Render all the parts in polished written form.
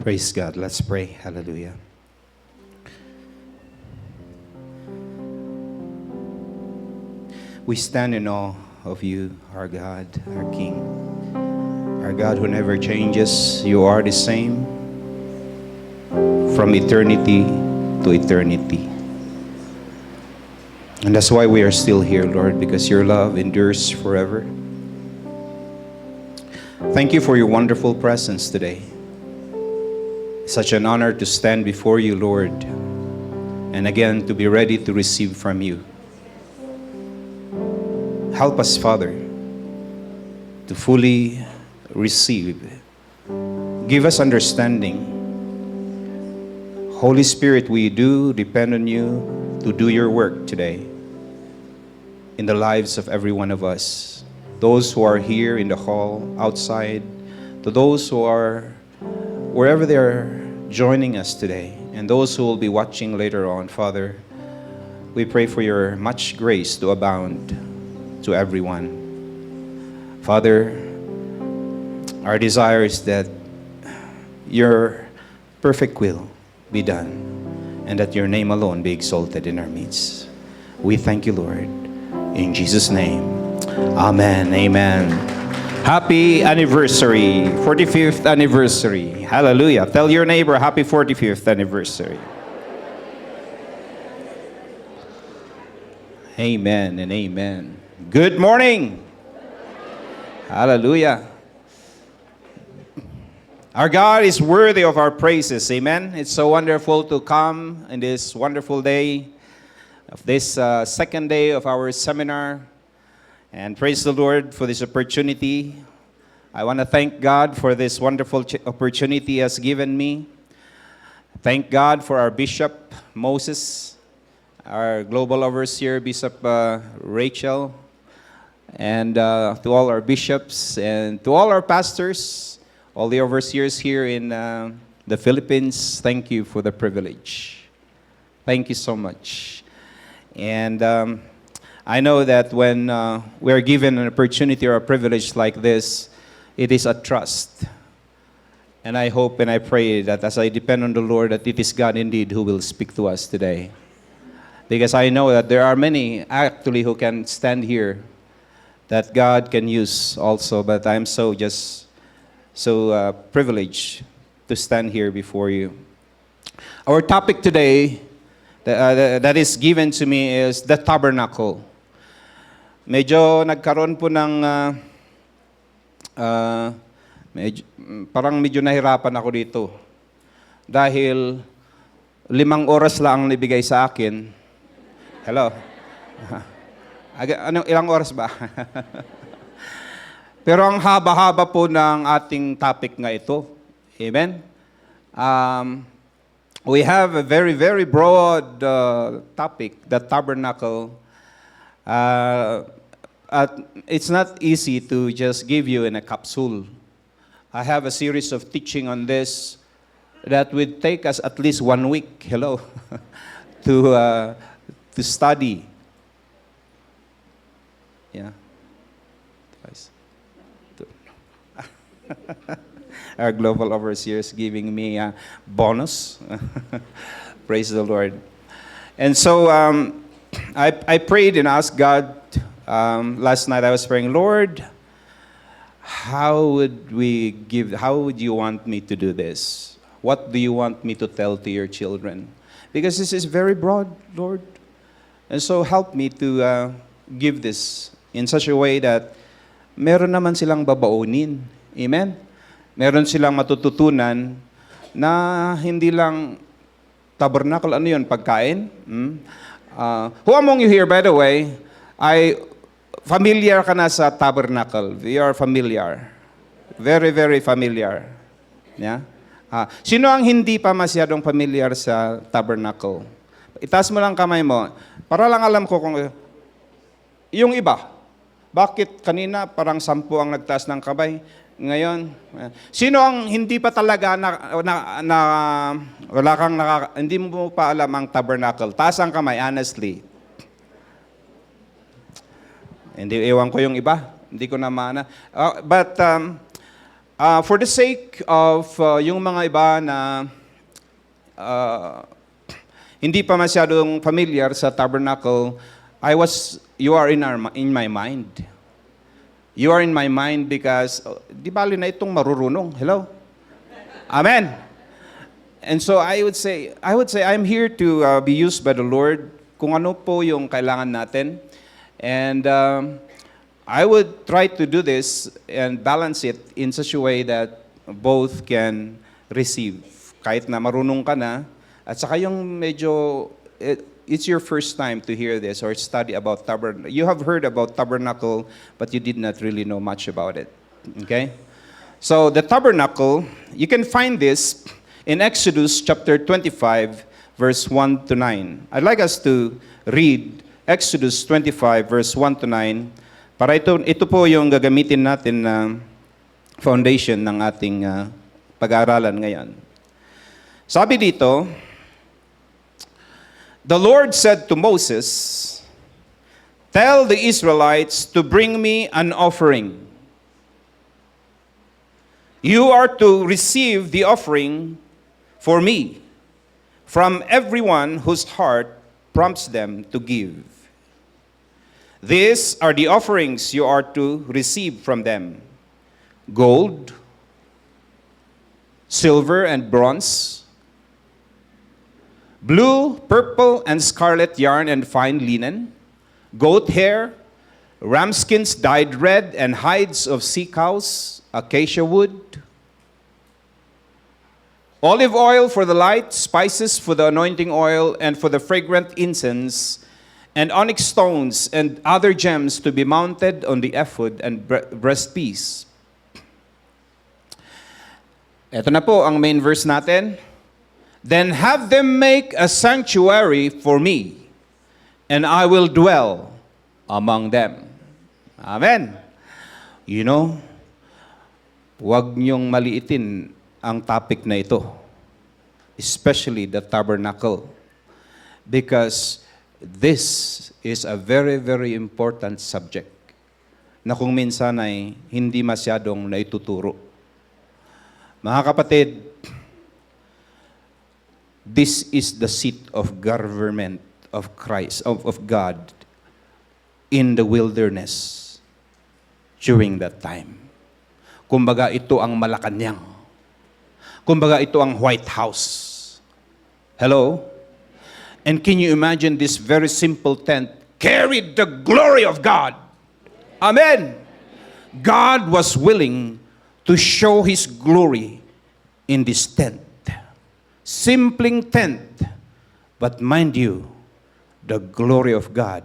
Praise God. Let's pray. Hallelujah. We stand in awe of you, our God, our King, our God who never changes. You are the same from eternity to eternity. And that's why we are still here, Lord, because your love endures forever. Thank you for your wonderful presence today. Such an honor to stand before you, Lord, and again to be ready to receive from you. Help us, Father, to fully receive. Give us understanding. Holy Spirit, we do depend on you to do your work today in the lives of every one of us. Those who are here in the hall, outside, to those who are wherever they are joining us today, and those who will be watching later on, Father, we pray for your much grace to abound to everyone. Father, our desire is that your perfect will be done and that your name alone be exalted in our midst. We thank you, Lord. In Jesus' name, amen. Amen. Happy anniversary, 45th anniversary. Hallelujah. Tell your neighbor, happy 45th anniversary. Amen and amen. Good morning. Hallelujah. Our God is worthy of our praises. Amen. It's so wonderful to come in this wonderful day of this second day of our seminar. And praise the Lord for this opportunity. I want to thank God for this wonderful opportunity He has given me. Thank God for our Bishop Moses, our Global Overseer, Bishop Rachel, and to all our bishops and to all our pastors, all the overseers here in the Philippines. Thank you for the privilege. Thank you so much. And I know that when we're given an opportunity or a privilege like this, it is a trust. And I hope and I pray that as I depend on the Lord, that it is God indeed who will speak to us today. Because I know that there are many actually who can stand here that God can use also, but I'm so privileged to stand here before you. Our topic today that is given to me is the tabernacle. Medyo nagkaroon po ng parang medyo nahirapan ako dito dahil 5 oras lang ang nibigay sa akin. Hello? Ilang oras ba? Pero ang haba-haba po ng ating topic nga ito. Amen? We have a very, very broad topic, the tabernacle. It's not easy to just give you in a capsule. I have a series of teaching on this that would take us at least 1 week, to study. Yeah. Our global overseer is giving me a bonus. Praise the Lord. And so I prayed and asked God. Last night I was praying, Lord, how would you want me to do this? What do you want me to tell to your children? Because this is very broad, Lord. And so help me to give this in such a way that meron naman silang babaunin. Amen? Meron silang matututunan na hindi lang tabernacle, ano yun, pagkain? Who among you here, by the way, familiar ka na sa tabernacle? We are familiar. Very, very familiar. Yeah? Sino ang hindi pa masyadong familiar sa tabernacle? Itaas mo lang kamay mo. Para lang alam ko kung yung iba. Bakit kanina parang 10 ang nagtaas ng kamay? Ngayon, sino ang hindi pa talaga hindi mo pa alam ang tabernacle? Taas ang kamay, honestly. Hindi, ewan ko yung iba. Hindi ko na maana. But For the sake of yung mga iba na hindi pa masyadong familiar sa tabernacle, you are in my mind. You are in my mind because, di bali na itong marurunong. Hello? Amen. And so I would say I'm here to be used by the Lord kung ano po yung kailangan natin. And I would try to do this and balance it in such a way that both can receive. Kahit na marunong ka na, at saka yung medyo, it's your first time to hear this or study about tabernacle. You have heard about tabernacle, but you did not really know much about it. Okay? So the tabernacle, you can find this in Exodus chapter 25, verse 1 to 9. I'd like us to read Exodus 25, verse 1 to 9. Para ito po yung gagamitin natin na foundation ng ating pag-aaralan ngayon. Sabi dito, the Lord said to Moses, "Tell the Israelites to bring me an offering. You are to receive the offering for me from everyone whose heart prompts them to give. These are the offerings you are to receive from them: gold, silver and bronze, blue, purple, and scarlet yarn and fine linen, goat hair, ram skins dyed red, and hides of sea cows, acacia wood, olive oil for the light, spices for the anointing oil, and for the fragrant incense, and onyx stones and other gems to be mounted on the ephod and breastpiece." Ito na po ang main verse natin. "Then have them make a sanctuary for me, and I will dwell among them." Amen. You know, huwag niyong maliitin ang topic na ito, especially the tabernacle, because this is a very, very important subject na kung minsan ay hindi masyadong naituturo. Mga kapatid, this is the seat of government of Christ, of God in the wilderness during that time. Kumbaga ito ang Malacanang. Kumbaga ito ang White House. Hello? And can you imagine this very simple tent carried the glory of God? Amen. God was willing to show His glory in this tent. Simpling tent. But mind you, the glory of God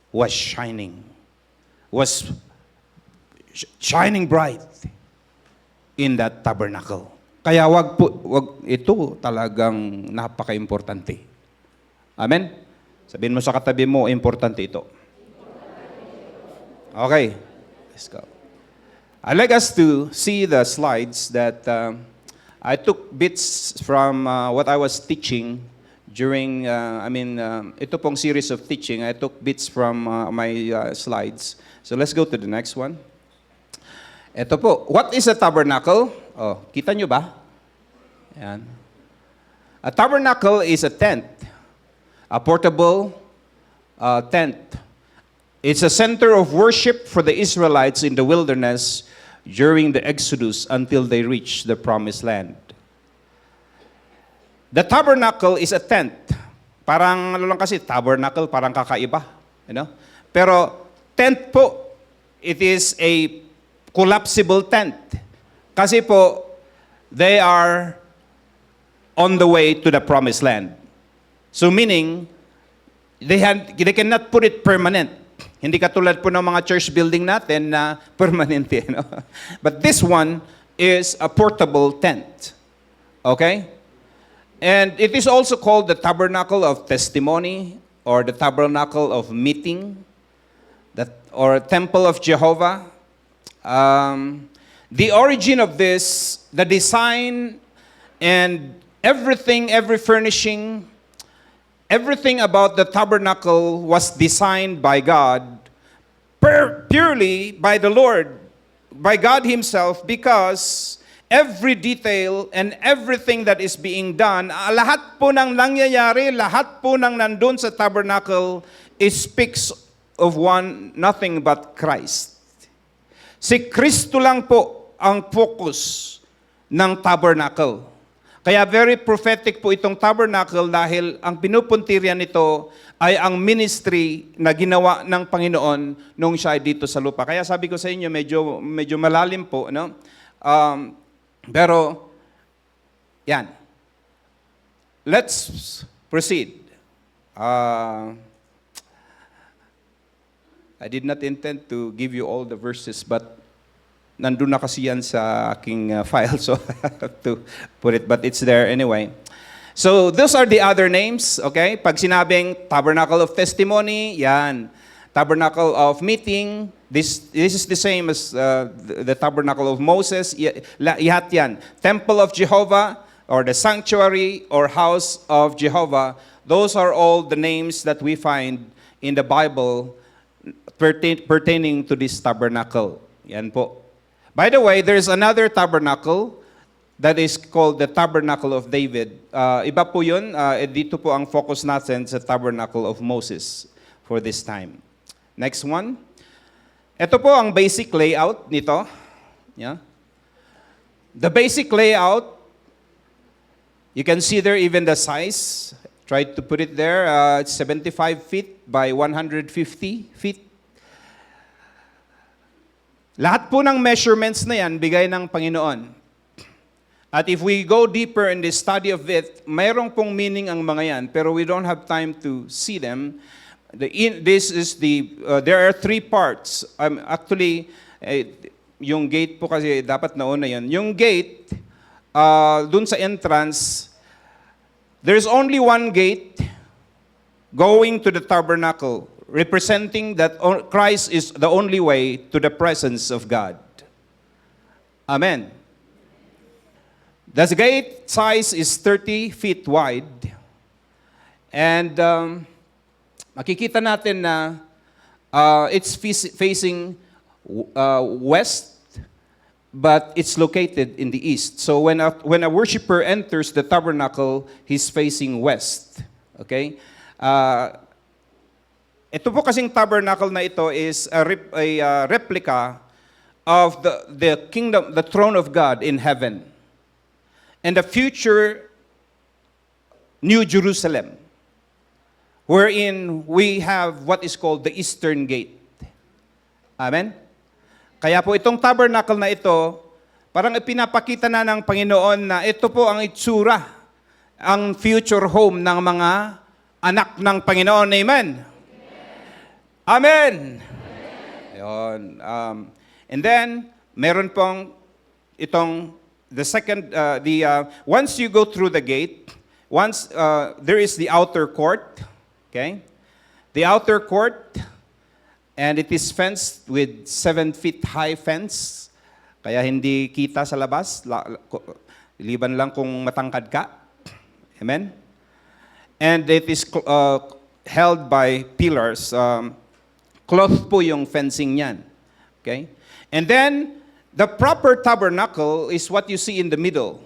was shining bright in that tabernacle. Kaya wag ito talagang napaka-importante. Amen? Sabihin mo sa katabi mo, importante ito. Okay, let's go. I'd like us to see the slides that I took bits from what I was teaching during, ito pong series of teaching. I took bits from my slides. So let's go to the next one. Ito po, what is a tabernacle? Oh, kita nyo ba? Yan. A tabernacle is a tent, a portable tent. It's a center of worship for the Israelites in the wilderness during the Exodus until they reach the promised land. The tabernacle is a tent. Parang ano lang kasi, tabernacle, parang kakaiba. You know? Pero tent po, it is a collapsible tent. Kasi po, they are on the way to the promised land. So meaning, they cannot put it permanent. Hindi katulad po ng mga church building natin na permanente. No? But this one is a portable tent. Okay? And it is also called the tabernacle of testimony or the tabernacle of meeting or temple of Jehovah. The origin of this, the design and everything, every furnishing, everything about the tabernacle was designed by God, purely by the Lord, by God Himself, because every detail and everything that is being done, lahat po ng nangyayari, lahat po ng nandun sa tabernacle, it speaks of nothing but Christ. Si Kristo lang po ang focus ng tabernacle. Kaya very prophetic po itong tabernacle dahil ang pinupuntiryan nito ay ang ministry na ginawa ng Panginoon nung siya ay dito sa lupa. Kaya sabi ko sa inyo, medyo malalim po, no? Pero, yan. Let's proceed. I did not intend to give you all the verses, but nandun na kasi yan sa aking file, so I have to put it, but it's there anyway. So, those are the other names, okay? Pag sinabing Tabernacle of Testimony, yan. Tabernacle of Meeting, this is the same as the Tabernacle of Moses, lahat yan. Temple of Jehovah, or the Sanctuary, or House of Jehovah, those are all the names that we find in the Bible pertaining to this tabernacle. Yan po. By the way, there's another tabernacle that is called the Tabernacle of David. Iba po yun. Dito po ang focus natin sa Tabernacle of Moses for this time. Next one. Ito po ang basic layout nito. Yeah. The basic layout, you can see there even the size. Tried to put it there. It's 75 feet by 150 feet. Lahat po ng measurements na yan, bigay ng Panginoon. At if we go deeper in the study of it, mayroong pong meaning ang mga yan, pero we don't have time to see them. There are three parts. Actually, yung gate po kasi dapat nauna yun. Yung gate, dun sa entrance, there's only one gate going to the tabernacle, representing that Christ is the only way to the presence of God. Amen. The gate size is 30 feet wide. And makikita natin na it's facing west, but it's located in the east. So when a worshiper enters the tabernacle, he's facing west. Okay? Ito po kasing tabernacle na ito is a replica of the kingdom, the throne of God in heaven, and the future New Jerusalem, wherein we have what is called the Eastern Gate. Amen? Kaya po itong tabernacle na ito, parang ipinapakita na ng Panginoon na ito po ang itsura, ang future home ng mga anak ng Panginoon. Amen? Amen! Ayan. And then, meron pong itong, once you go through the gate, there is the outer court, okay? The outer court, and it is fenced with 7 feet high fence, kaya hindi kita sa labas, liban lang kung matangkad ka. Amen? And it is held by pillars. Cloth po yung fencing niyan. Okay? And then, the proper tabernacle is what you see in the middle.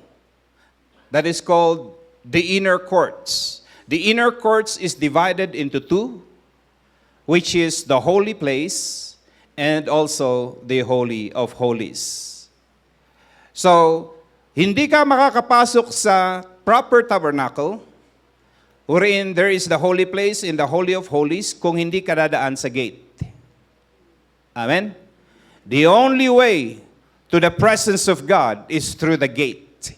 That is called the inner courts. The inner courts is divided into two, which is the holy place and also the Holy of Holies. So, hindi ka makakapasok sa proper tabernacle wherein there is the holy place in the Holy of Holies kung hindi ka dadaan sa gate. Amen? The only way to the presence of God is through the gate.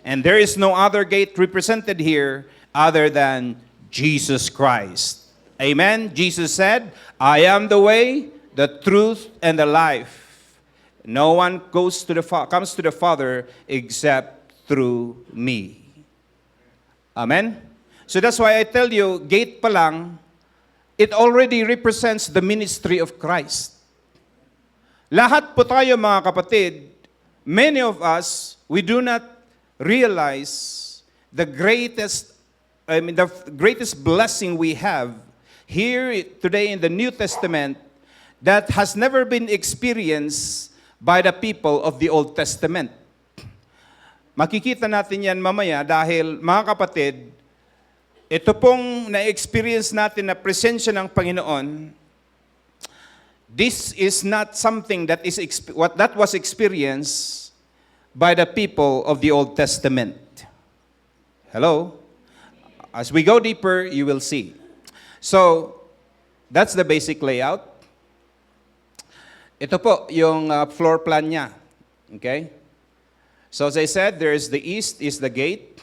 And there is no other gate represented here other than Jesus Christ. Amen? Jesus said, I am the way, the truth, and the life. No one comes to the Father except through me. Amen? So that's why I tell you, gate pa lang, it already represents the ministry of Christ. Lahat po tayo mga kapatid, many of us, we do not realize the greatest blessing we have here today in the New Testament that has never been experienced by the people of the Old Testament. Makikita natin yan mamaya dahil, mga kapatid, ito pong na-experience natin na presensya ng Panginoon, this is not something that was experienced by the people of the Old Testament. Hello? As we go deeper, you will see. So, that's the basic layout. Ito po yung floor plan niya. Okay? So as I said, there's the east is the gate.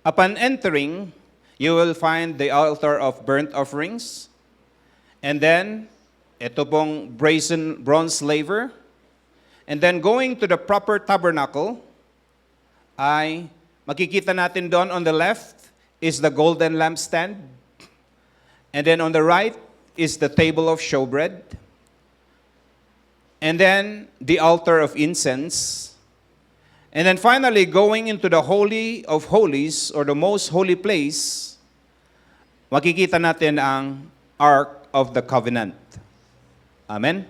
Upon entering, you will find the altar of burnt offerings. And then, ito pong bronze laver. And then going to the proper tabernacle, ay makikita natin doon on the left is the golden lampstand. And then on the right is the table of showbread. And then the altar of incense. And then finally, going into the Holy of Holies, or the most holy place, makikita natin ang Ark of the Covenant. Amen?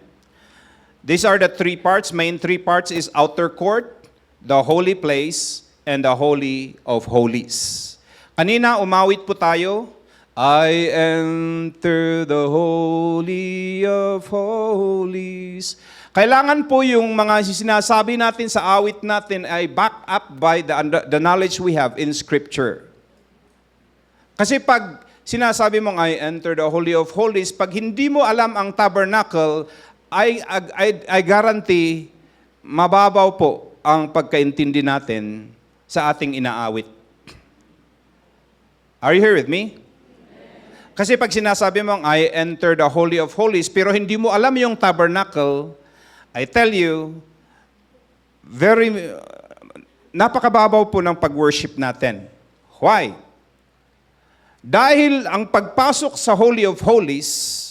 These are the three parts. Main three parts is outer court, the holy place, and the Holy of Holies. Kanina, umawit po tayo. I enter the Holy of Holies. Kailangan po yung mga sinasabi natin sa awit natin ay back up by the knowledge we have in Scripture. Kasi pag sinasabi mong I enter the Holy of Holies, pag hindi mo alam ang tabernacle, I guarantee, mababaw po ang pagkaintindi natin sa ating inaawit. Are you here with me? Kasi pag sinasabi mong, I enter the Holy of Holies, pero hindi mo alam yung tabernacle, I tell you, napakababaw po ng pag-worship natin. Why? Dahil ang pagpasok sa Holy of Holies,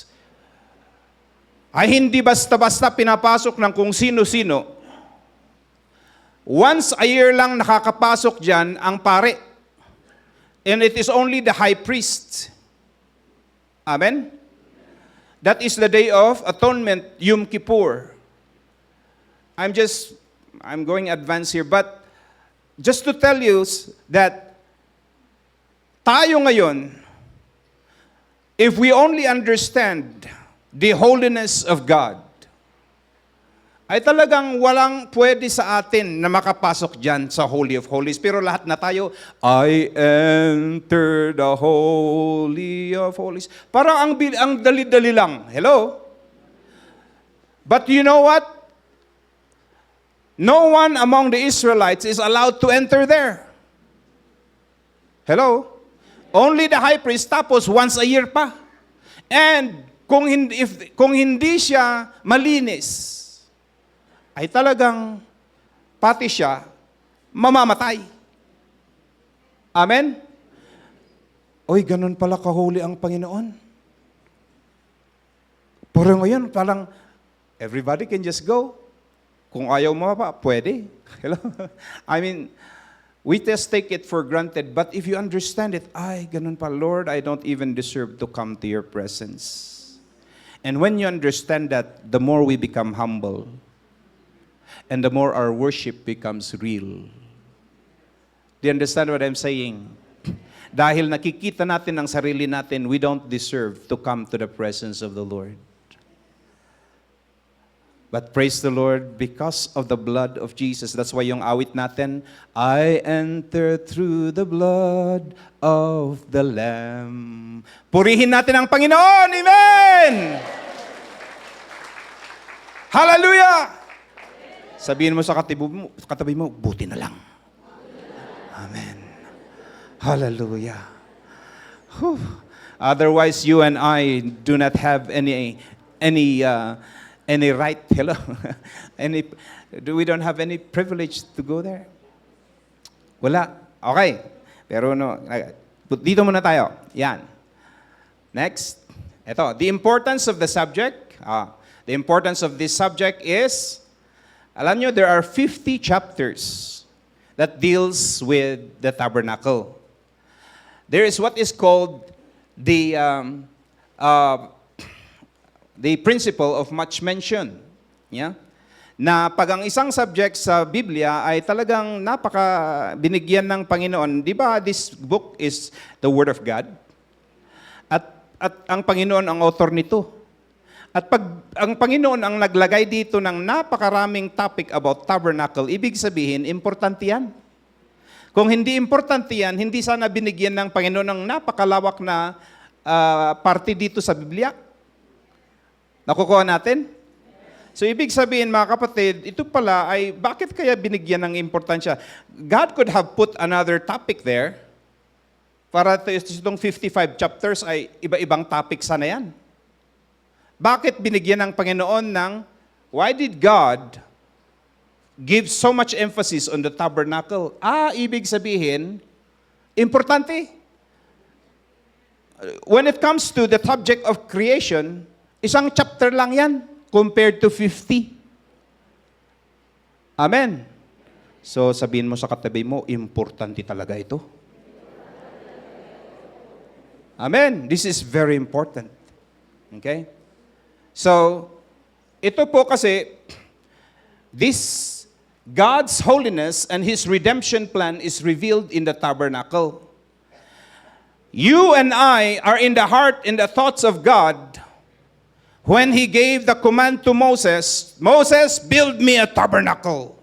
ay hindi basta-basta pinapasok ng kung sino-sino. Once a year lang nakakapasok dyan ang pare. And it is only the high priest. Amen? That is the Day of Atonement, Yom Kippur. I'm going advance here, but just to tell you that tayo ngayon, if we only understand the holiness of God, ay talagang walang pwede sa atin na makapasok dyan sa Holy of Holies. Pero lahat na tayo, I enter the Holy of Holies. Parang ang dali-dali lang. Hello? But you know what? No one among the Israelites is allowed to enter there. Hello? Only the high priest, tapos once a year pa. And kung hindi siya malinis, ay talagang pati siya mamamatay. Amen? Oy, ganun pala kahuli ang Panginoon. Pero ngayon, parang everybody can just go. Kung ayaw mo pa, pwede. Hello? I mean, we just take it for granted. But if you understand it, ay, ganun pa, Lord, I don't even deserve to come to your presence. And when you understand that, the more we become humble. And the more our worship becomes real. Do you understand what I'm saying? Dahil nakikita natin ang sarili natin, we don't deserve to come to the presence of the Lord. But praise the Lord, because of the blood of Jesus. That's why yung awit natin, I enter through the blood of the Lamb. Purihin natin ang Panginoon. Amen! Hallelujah! Sabihin mo sa katabi mo, buti na lang. Amen. Hallelujah. Whew. Otherwise, you and I do not have any right. Hello, we don't have any privilege to go there. Wala. Okay. Pero no, dito muna tayo. Yan. Next. Ito, the importance of the subject. The importance of this subject is, alam nyo, there are 50 chapters that deals with the tabernacle. There is what is called the principle of much mention. Yeah? na pag ang isang subject sa Biblia ay talagang binigyan ng Panginoon. Di ba this book is the Word of God? At ang Panginoon ang author nito. At pag ang Panginoon ang naglagay dito ng napakaraming topic about tabernacle, ibig sabihin, importante yan. Kung hindi importante yan, hindi sana binigyan ng Panginoon ng napakalawak na parte dito sa Biblia. Nakukuha natin? So ibig sabihin mga kapatid, ito pala ay bakit kaya binigyan ng importansya? God could have put another topic there para itong 55 chapters ay iba-ibang topic sana yan. Bakit binigyan ng Panginoon why did God give so much emphasis on the tabernacle? Ibig sabihin, importante. When it comes to the subject of creation, isang chapter lang yan compared to 50. Amen. So sabihin mo sa katabi mo, importante talaga ito. Amen. This is very important. Okay? So, ito po kasi, this God's holiness and His redemption plan is revealed in the tabernacle. You and I are in the heart and the thoughts of God when He gave the command to Moses, Moses, build me a tabernacle,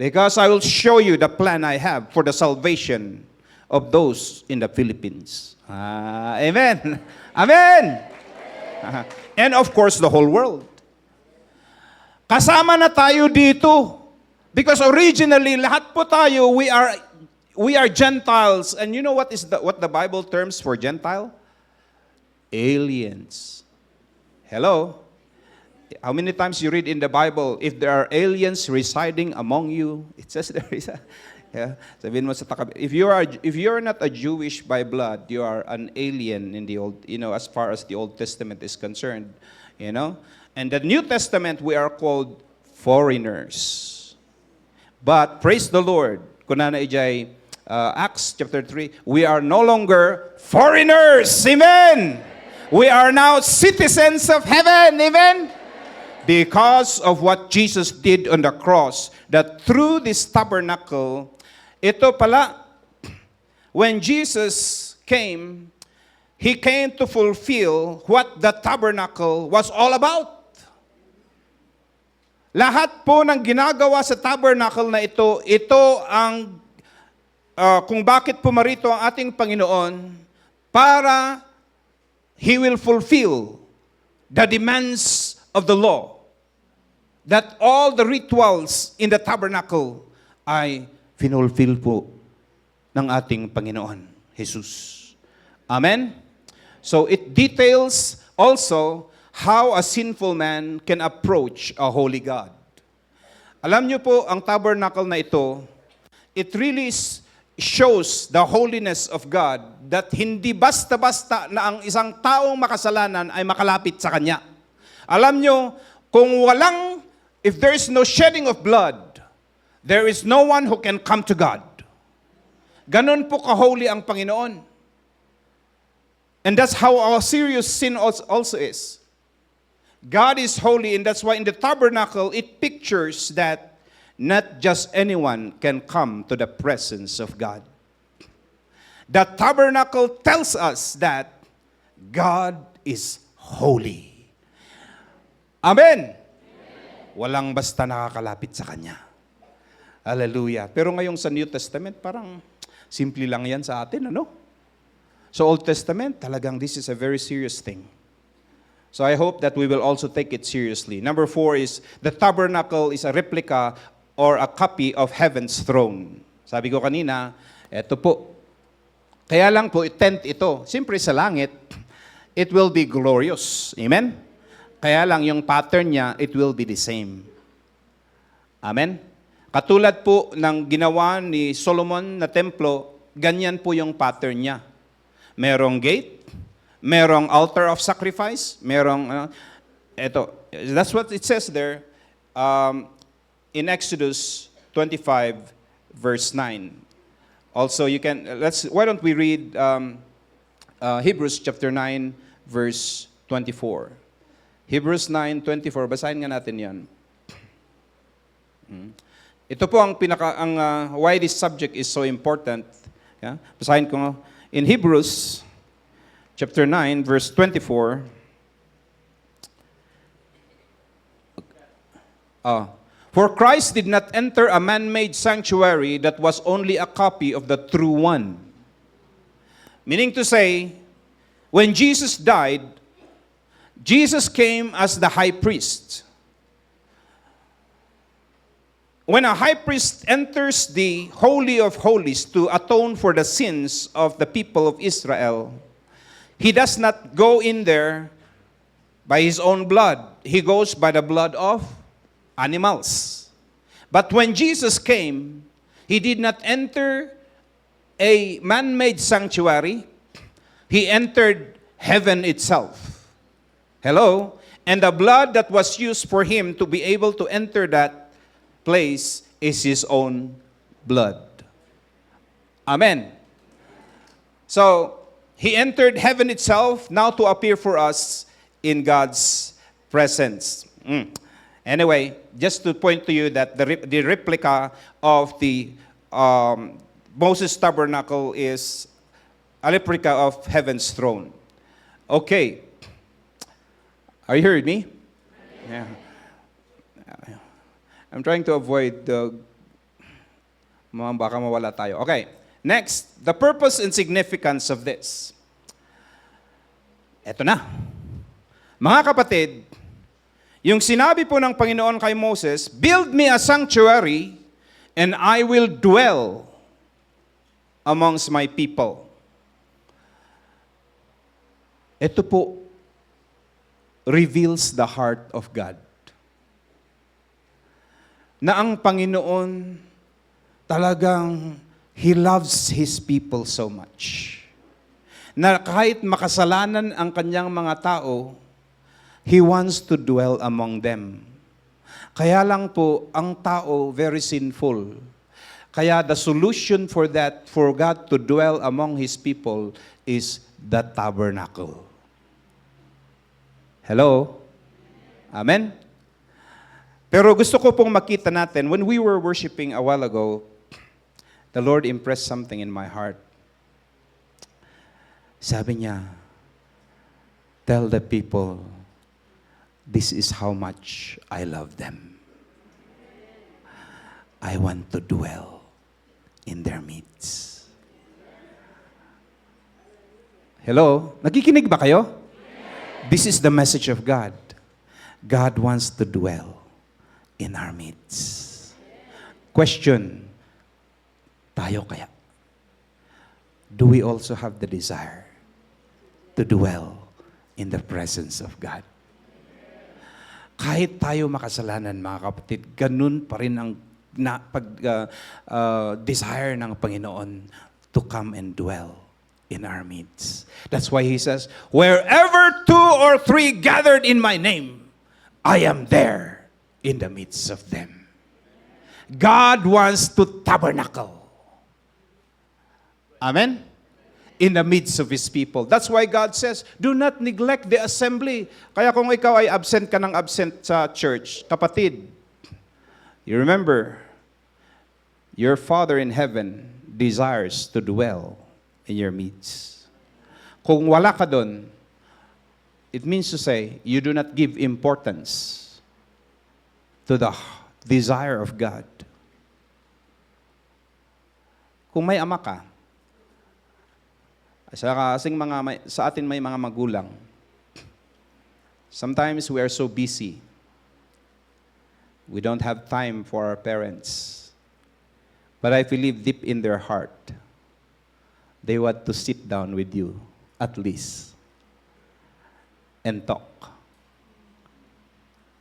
because I will show you the plan I have for the salvation of those in the Philippines. Amen. Amen. And of course, the whole world. Kasama na tayo dito. Because originally, lahat po tayo, we are Gentiles. And you know what the Bible terms for Gentile? Aliens. Hello? How many times you read in the Bible, if there are aliens residing among you, it says there is sabihin mo sa takab, if you are not a Jewish by blood, you are an alien in the old, as far as the Old Testament is concerned, And the New Testament, we are called foreigners. But praise the Lord, kunana ijay Acts chapter 3, we are no longer foreigners. Amen. We are now citizens of heaven. Amen. Because of what Jesus did on the cross, that through this tabernacle, ito pala, when Jesus came, He came to fulfill what the tabernacle was all about. Lahat po ng ginagawa sa tabernacle na ito ang kung bakit pumarito ang ating Panginoon para He will fulfill the demands of the law. That all the rituals in the tabernacle ay finulfill po ng ating Panginoon, Jesus. Amen? So it details also how a sinful man can approach a holy God. Alam niyo po, ang tabernacle na ito, it really shows the holiness of God, that hindi basta-basta na ang isang taong makasalanan ay makalapit sa Kanya. Alam niyo, if there is no shedding of blood, there is no one who can come to God. Ganon po ka-holy ang Panginoon. And that's how our serious sin also is. God is holy, and that's why in the tabernacle, it pictures that not just anyone can come to the presence of God. The tabernacle tells us that God is holy. Amen. Walang basta nakakalapit sa Kanya. Hallelujah. Pero ngayong sa New Testament, parang simple lang yan sa atin, ano? So Old Testament, talagang this is a very serious thing. So I hope that we will also take it seriously. Number 4 is, the tabernacle is a replica or a copy of heaven's throne. Sabi ko kanina, eto po. Kaya lang po, tent ito. Siyempre sa langit, it will be glorious. Amen? Kaya lang yung pattern niya, it will be the same. Amen? Katulad po ng ginawa ni Solomon na templo, ganyan po yung pattern niya. Merong gate, merong altar of sacrifice, merong, that's what it says there in Exodus 25, verse 9. Also, why don't we read Hebrews chapter 9, verse 24. Hebrews 9:24, basahin nga natin yan. Ito po ang why this subject is so important. Yeah? Basahin ko in Hebrews chapter 9 verse 24. For Christ did not enter a man-made sanctuary that was only a copy of the true one. Meaning to say, when Jesus died, Jesus came as the high priest. When a high priest enters the Holy of Holies to atone for the sins of the people of Israel, he does not go in there by his own blood. He goes by the blood of animals. But when Jesus came, he did not enter a man-made sanctuary. He entered heaven itself. Hello? And the blood that was used for him to be able to enter that place is his own blood. Amen. So, he entered heaven itself now to appear for us in God's presence. Anyway, just to point to you that the replica of the Moses tabernacle is a replica of heaven's throne. Okay. Are you hearing me? Yeah. I'm trying to avoid baka mawala tayo. Okay. Next, the purpose and significance of this. Eto na. Mga kapatid, yung sinabi po ng Panginoon kay Moses, build me a sanctuary and I will dwell amongst my people. Ito po reveals the heart of God. Na ang Panginoon talagang He loves His people so much. Na kahit makasalanan ang kanyang mga tao, He wants to dwell among them. Kaya lang po, ang tao very sinful. Kaya the solution for that, for God to dwell among His people, is the tabernacle. Hello? Amen? Pero gusto ko pong makita natin, when we were worshiping a while ago, the Lord impressed something in my heart. Sabi niya, tell the people, this is how much I love them. I want to dwell in their midst. Hello? Nakikinig ba kayo? This is the message of God. God wants to dwell in our midst. Question, tayo kaya? Do we also have the desire to dwell in the presence of God? Kahit tayo makasalanan, mga kapatid, ganun pa rin ang desire ng Panginoon to come and dwell in our midst. That's why He says, wherever 2 or 3 gathered in my name, I am there in the midst of them. God wants to tabernacle. Amen? In the midst of His people. That's why God says, do not neglect the assembly. Kaya kung ikaw ay absent ka ng absent sa church, kapatid, you remember, your Father in heaven desires to dwell in your midst. Kung wala ka doon, it means to say, you do not give importance to the desire of God. Kung may ama ka, sa atin may mga magulang, sometimes we are so busy. We don't have time for our parents. But I believe deep in their heart, they want to sit down with you, at least, and talk.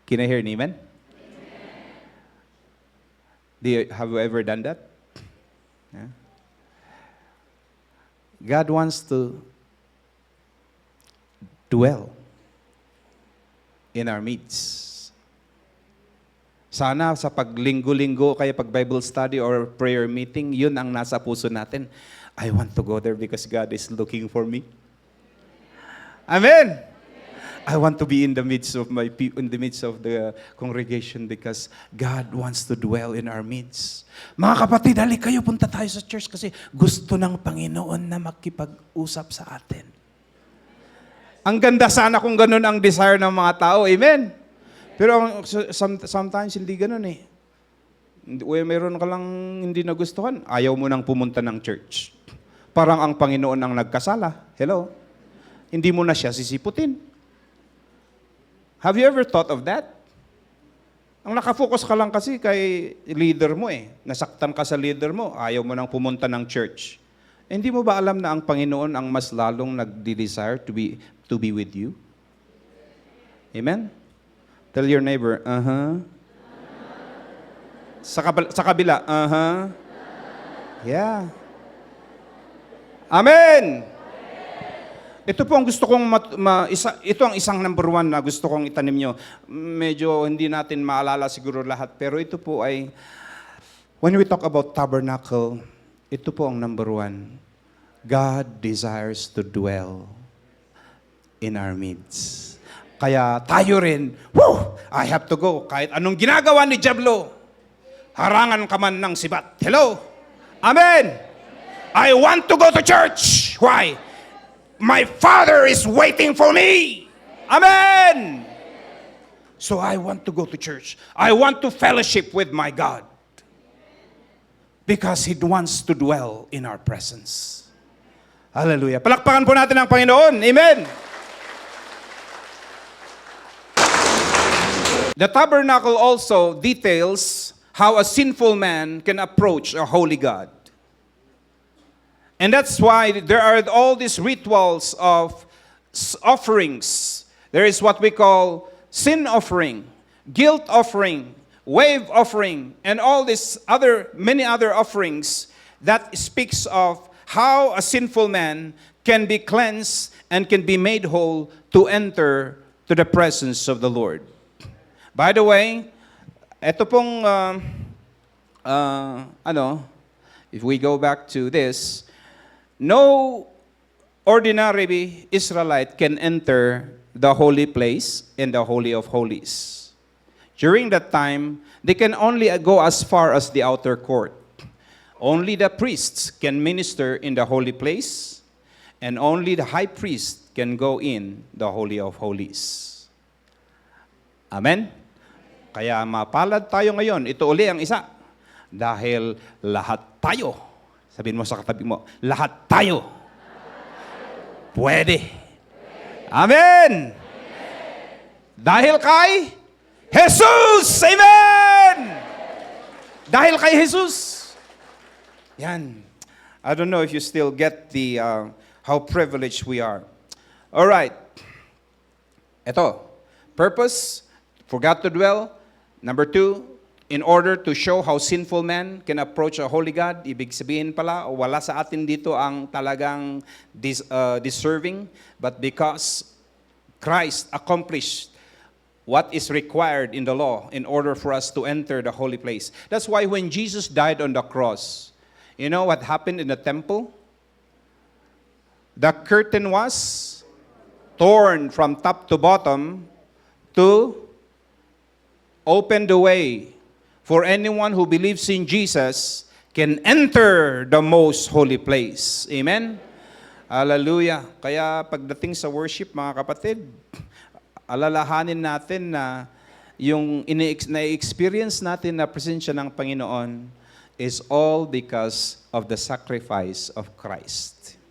Can I hear an amen? Have you ever done that? Yeah. God wants to dwell in our midst. Sana sa paglinggo-linggo, kaya pag Bible study or prayer meeting, yun ang nasa puso natin. I want to go there because God is looking for me. Amen! I want to be in the midst of in the midst of the congregation because God wants to dwell in our midst. Mga kapatid, hali kayo, punta tayo sa church kasi gusto ng Panginoon na makipag-usap sa atin. Ang ganda sana kung ganun ang desire ng mga tao. Amen? Pero sometimes hindi ganun eh. Mayroon ka lang hindi nagustuhan, ayaw mo nang pumunta ng church. Parang ang Panginoon ang nagkasala. Hello? Hindi mo na siya sisiputin. Have you ever thought of that? Ang nakafocus ka lang kasi kay leader mo eh. Nasaktan ka sa leader mo, ayaw mo nang pumunta ng church. Hindi mo ba alam na ang Panginoon ang mas lalong nagde-desire to be with you? Amen? Tell your neighbor, Sa kabila, Yeah. Amen! Ito po ang gusto kong, ito ang isang number one na gusto kong itanim nyo. Medyo hindi natin maalala siguro lahat, pero ito po ay, when we talk about tabernacle, ito po ang number one. God desires to dwell in our midst. Kaya tayo rin, I have to go. Kahit anong ginagawa ni Diablo, harangan ka man ng sibat. Hello? Amen! I want to go to church. Why? My Father is waiting for me. Amen. So I want to go to church. I want to fellowship with my God. Because He wants to dwell in our presence. Hallelujah. Palakpakan po natin ang Panginoon. Amen. The tabernacle also details how a sinful man can approach a holy God. And that's why there are all these rituals of offerings. There is what we call sin offering, guilt offering, wave offering, and all these many other offerings that speaks of how a sinful man can be cleansed and can be made whole to enter to the presence of the Lord. By the way, ito pong if we go back to this, no ordinary Israelite can enter the holy place in the Holy of Holies. During that time, they can only go as far as the outer court. Only the priests can minister in the holy place, and only the high priest can go in the Holy of Holies. Amen? Kaya mapalad tayo ngayon. Ito uli ang isa. Dahil lahat tayo, sabihin mo sa katabi mo, lahat tayo. Pwede. Amen. Dahil kay Jesus. Amen. Dahil kay Jesus. Yan. I don't know if you still get the how privileged we are. All right. Ito. Purpose, for God to dwell. Number 2, in order to show how sinful man can approach a holy God. Ibig sabihin pala, wala sa atin dito ang talagang deserving, but because Christ accomplished what is required in the law in order for us to enter the holy place. That's why when Jesus died on the cross, you know what happened in the temple? The curtain was torn from top to bottom to open the way for anyone who believes in Jesus can enter the most holy place. Amen? Hallelujah. Kaya pagdating sa worship, mga kapatid, alalahanin natin na yung na-experience natin na presensya ng Panginoon is all because of the sacrifice of Christ.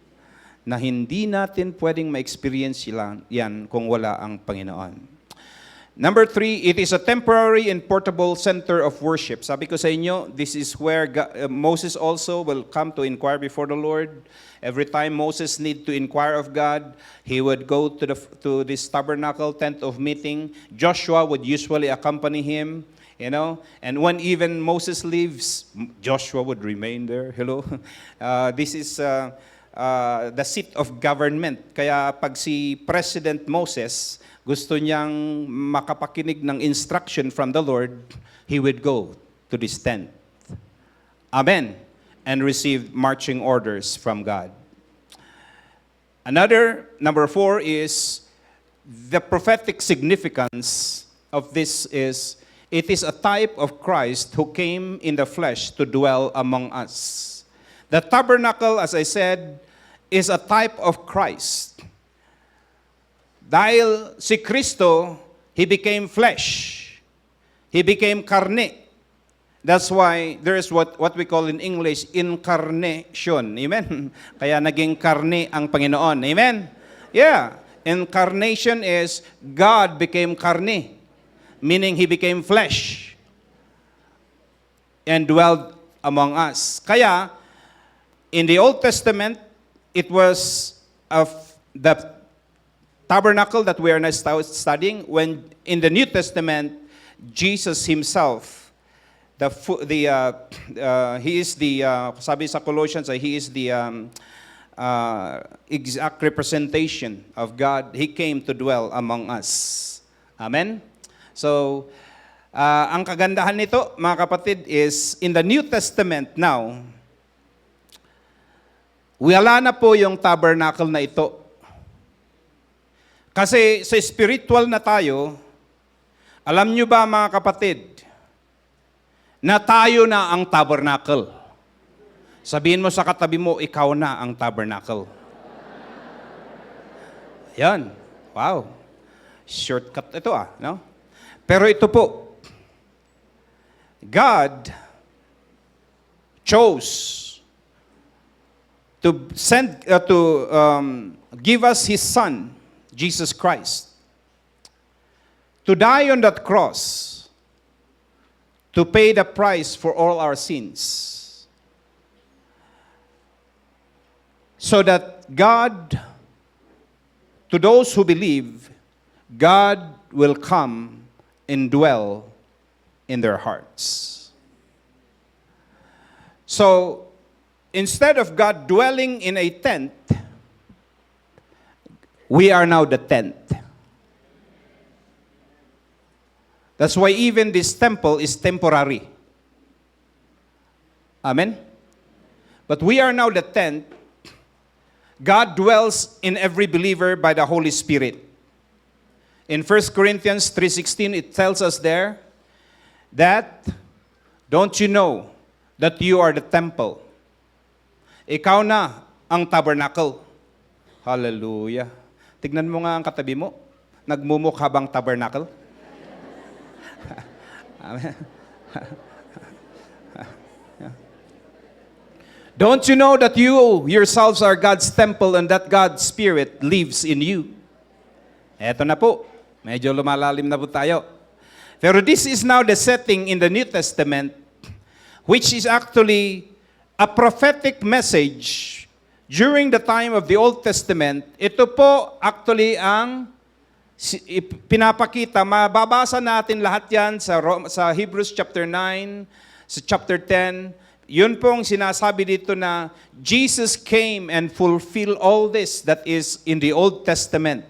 Na hindi natin pwedeng ma-experience yan kung wala ang Panginoon. Number 3, it is a temporary and portable center of worship. Sabi ko sa inyo, this is where Moses also will come to inquire before the Lord. Every time Moses need to inquire of God, he would go to this tabernacle, tent of meeting. Joshua would usually accompany him, you know. And when even Moses leaves, Joshua would remain there. Hello. This is the seat of government. Kaya pag si President Moses gusto niyang makapakinig ng instruction from the Lord, he would go to this tent. Amen. And receive marching orders from God. Another, number 4, is the prophetic significance of this is, it is a type of Christ who came in the flesh to dwell among us. The tabernacle, as I said, is a type of Christ. Dahil si Kristo, He became flesh. He became karne. That's why there is what we call in English, incarnation. Amen? Kaya naging karne ang Panginoon. Amen? Yeah. Incarnation is God became karne, meaning He became flesh and dwelled among us. Kaya, in the Old Testament, it was of the tabernacle that we are now studying. When in the New Testament, Jesus Himself, He is the, sabi sa Colossians, He is the exact representation of God. He came to dwell among us. Amen? So, ang kagandahan nito, mga kapatid, is in the New Testament now, wala na po yung tabernacle na ito. Kasi sa spiritual na tayo, alam nyo ba mga kapatid, na tayo na ang tabernacle. Sabihin mo sa katabi mo, ikaw na ang tabernacle. Yan. Wow. Shortcut ito no? Pero ito po, God chose to give us His Son, Jesus Christ, to die on that cross, to pay the price for all our sins, so that God, to those who believe, God will come and dwell in their hearts. So, instead of God dwelling in a tent, we are now the tent. That's why even this temple is temporary. Amen? But we are now the tent. God dwells in every believer by the Holy Spirit. In 1 Corinthians 3:16, it tells us there that, don't you know that you are the temple? Ikaw na ang tabernacle. Hallelujah. Tignan mo nga ang katabi mo. Nagmumukha bang tabernacle? Amen. Don't you know that you yourselves are God's temple and that God's Spirit lives in you? Eto na po. Medyo lumalalim na po tayo. Pero this is now the setting in the New Testament, which is actually a prophetic message during the time of the Old Testament. Ito po actually ang pinapakita. Mababasa natin lahat yan sa Hebrews chapter 9, sa chapter 10. Yun pong sinasabi dito na Jesus came and fulfilled all this that is in the Old Testament.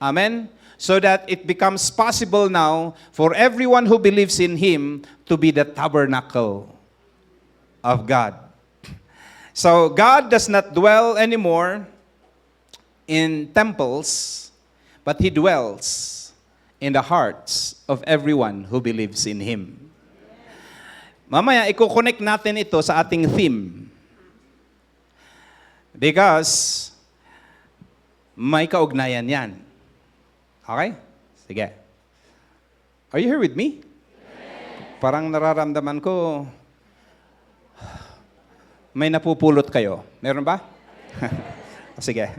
Amen? So that it becomes possible now for everyone who believes in Him to be the tabernacle of God. So God does not dwell anymore in temples, but He dwells in the hearts of everyone who believes in Him. Mamaya, i-connect natin ito sa ating theme. Because may kaugnayan yan. Okay? Sige. Are you here with me? Parang nararamdaman ko, may napupulot kayo. Meron ba? Sige.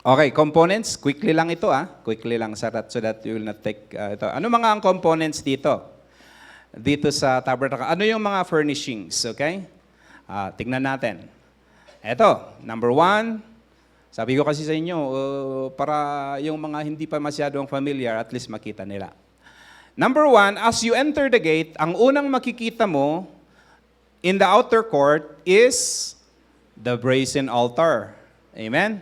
Okay, components. Quickly lang ito Quickly lang so that you will not take ito. Ano mga ang components dito? Dito sa tabernacle. Ano yung mga furnishings? Okay? Tignan natin. Ito, number 1. Sabi ko kasi sa inyo, para yung mga hindi pa masyadong familiar, at least makita nila. Number 1, as you enter the gate, ang unang makikita mo in the outer court is the brazen altar. Amen?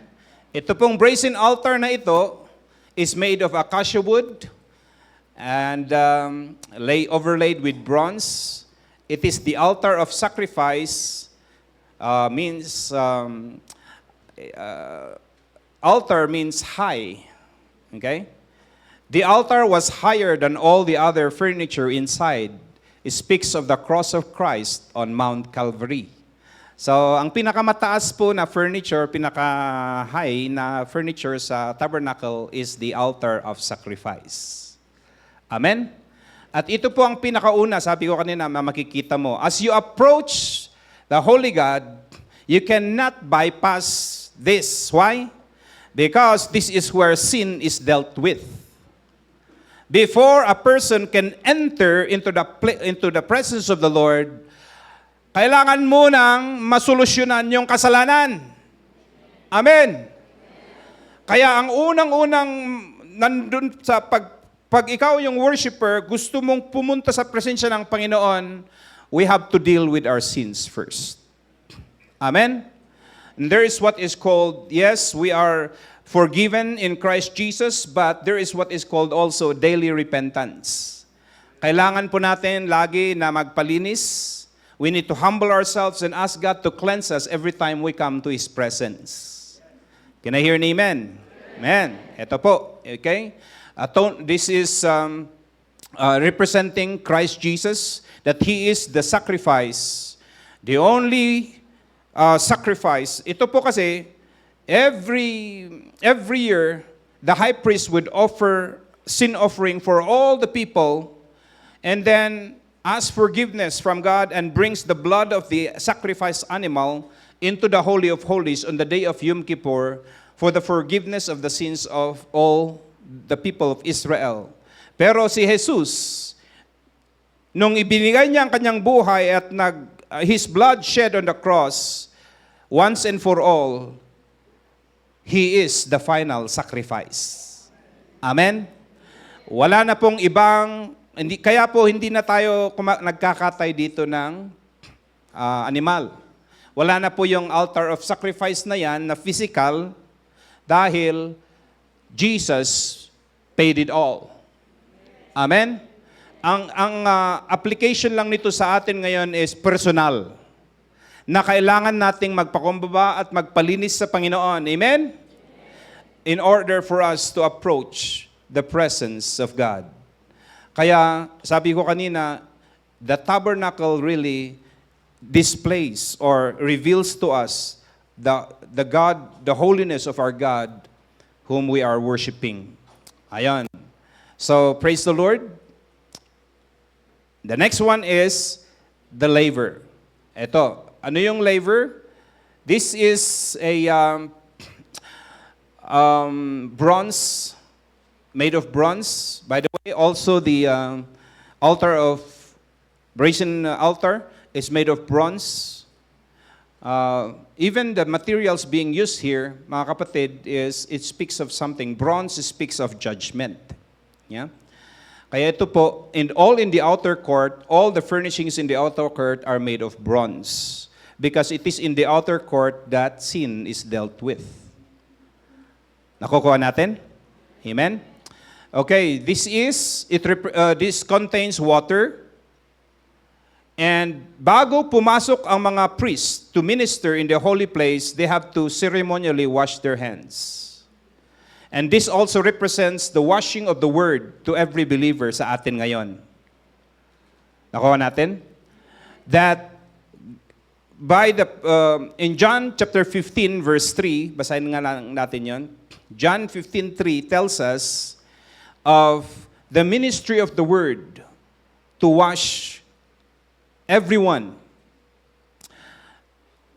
Ito pong brazen altar na ito is made of acacia wood and overlaid with bronze. It is the altar of sacrifice, means altar means high. Okay? The altar was higher than all the other furniture inside. It speaks of the cross of Christ on Mount Calvary. So, ang pinakamataas po na furniture, pinaka-high na furniture sa tabernacle is the altar of sacrifice. Amen? At ito po ang pinakauna, sabi ko kanina, makikita mo. As you approach the Holy God, you cannot bypass this. Why? Because this is where sin is dealt with. Before a person can enter into the presence of the Lord, kailangan mo nang masolusyonan yung kasalanan. Amen. Kaya ang unang-unang nandun sa pag ikaw yung worshiper, gusto mong pumunta sa presensya ng Panginoon, we have to deal with our sins first. Amen. And there is what is called, yes, we are forgiven in Christ Jesus, but there is what is called also daily repentance. Kailangan po natin lagi na magpalinis. We need to humble ourselves and ask God to cleanse us every time we come to His presence. Can I hear an amen? Amen. Ito po, okay? This is representing Christ Jesus, that He is the sacrifice, the only sacrifice. Ito po kasi, every year, the high priest would offer sin offering for all the people and then ask forgiveness from God and brings the blood of the sacrificed animal into the Holy of Holies on the day of Yom Kippur for the forgiveness of the sins of all the people of Israel. Pero si Jesus, nung ibinigay niya ang kanyang buhay at His blood shed on the cross, once and for all, He is the final sacrifice. Amen? Wala na pong ibang, kaya po hindi na tayo nagkakatay dito ng animal. Wala na po yung altar of sacrifice na yan, na physical, dahil Jesus paid it all. Amen? Ang application lang nito sa atin ngayon is personal, na kailangan nating magpakumbaba at magpalinis sa Panginoon. Amen? In order for us to approach the presence of God. Kaya, sabi ko kanina, the tabernacle really displays or reveals to us the God, the holiness of our God, whom we are worshiping. Ayan. So, praise the Lord. The next one is the laver. Ito. Ano yung laver? This is a bronze, made of bronze. By the way, also the altar of brazen altar is made of bronze. Even the materials being used here, mga kapatid, it speaks of something. Bronze speaks of judgment. Yeah? Kaya ito po, all in the outer court, all the furnishings in the outer court are made of bronze. Because it is in the outer court that sin is dealt with. Nakukuha natin? Amen? Okay, this contains water. And bago pumasok ang mga priests to minister in the holy place, they have to ceremonially wash their hands. And this also represents the washing of the word to every believer sa atin ngayon. Nakuha natin? That in John chapter 15 verse 3, basahin nga lang natin yon. John 15:3 tells us of the ministry of the word to wash everyone.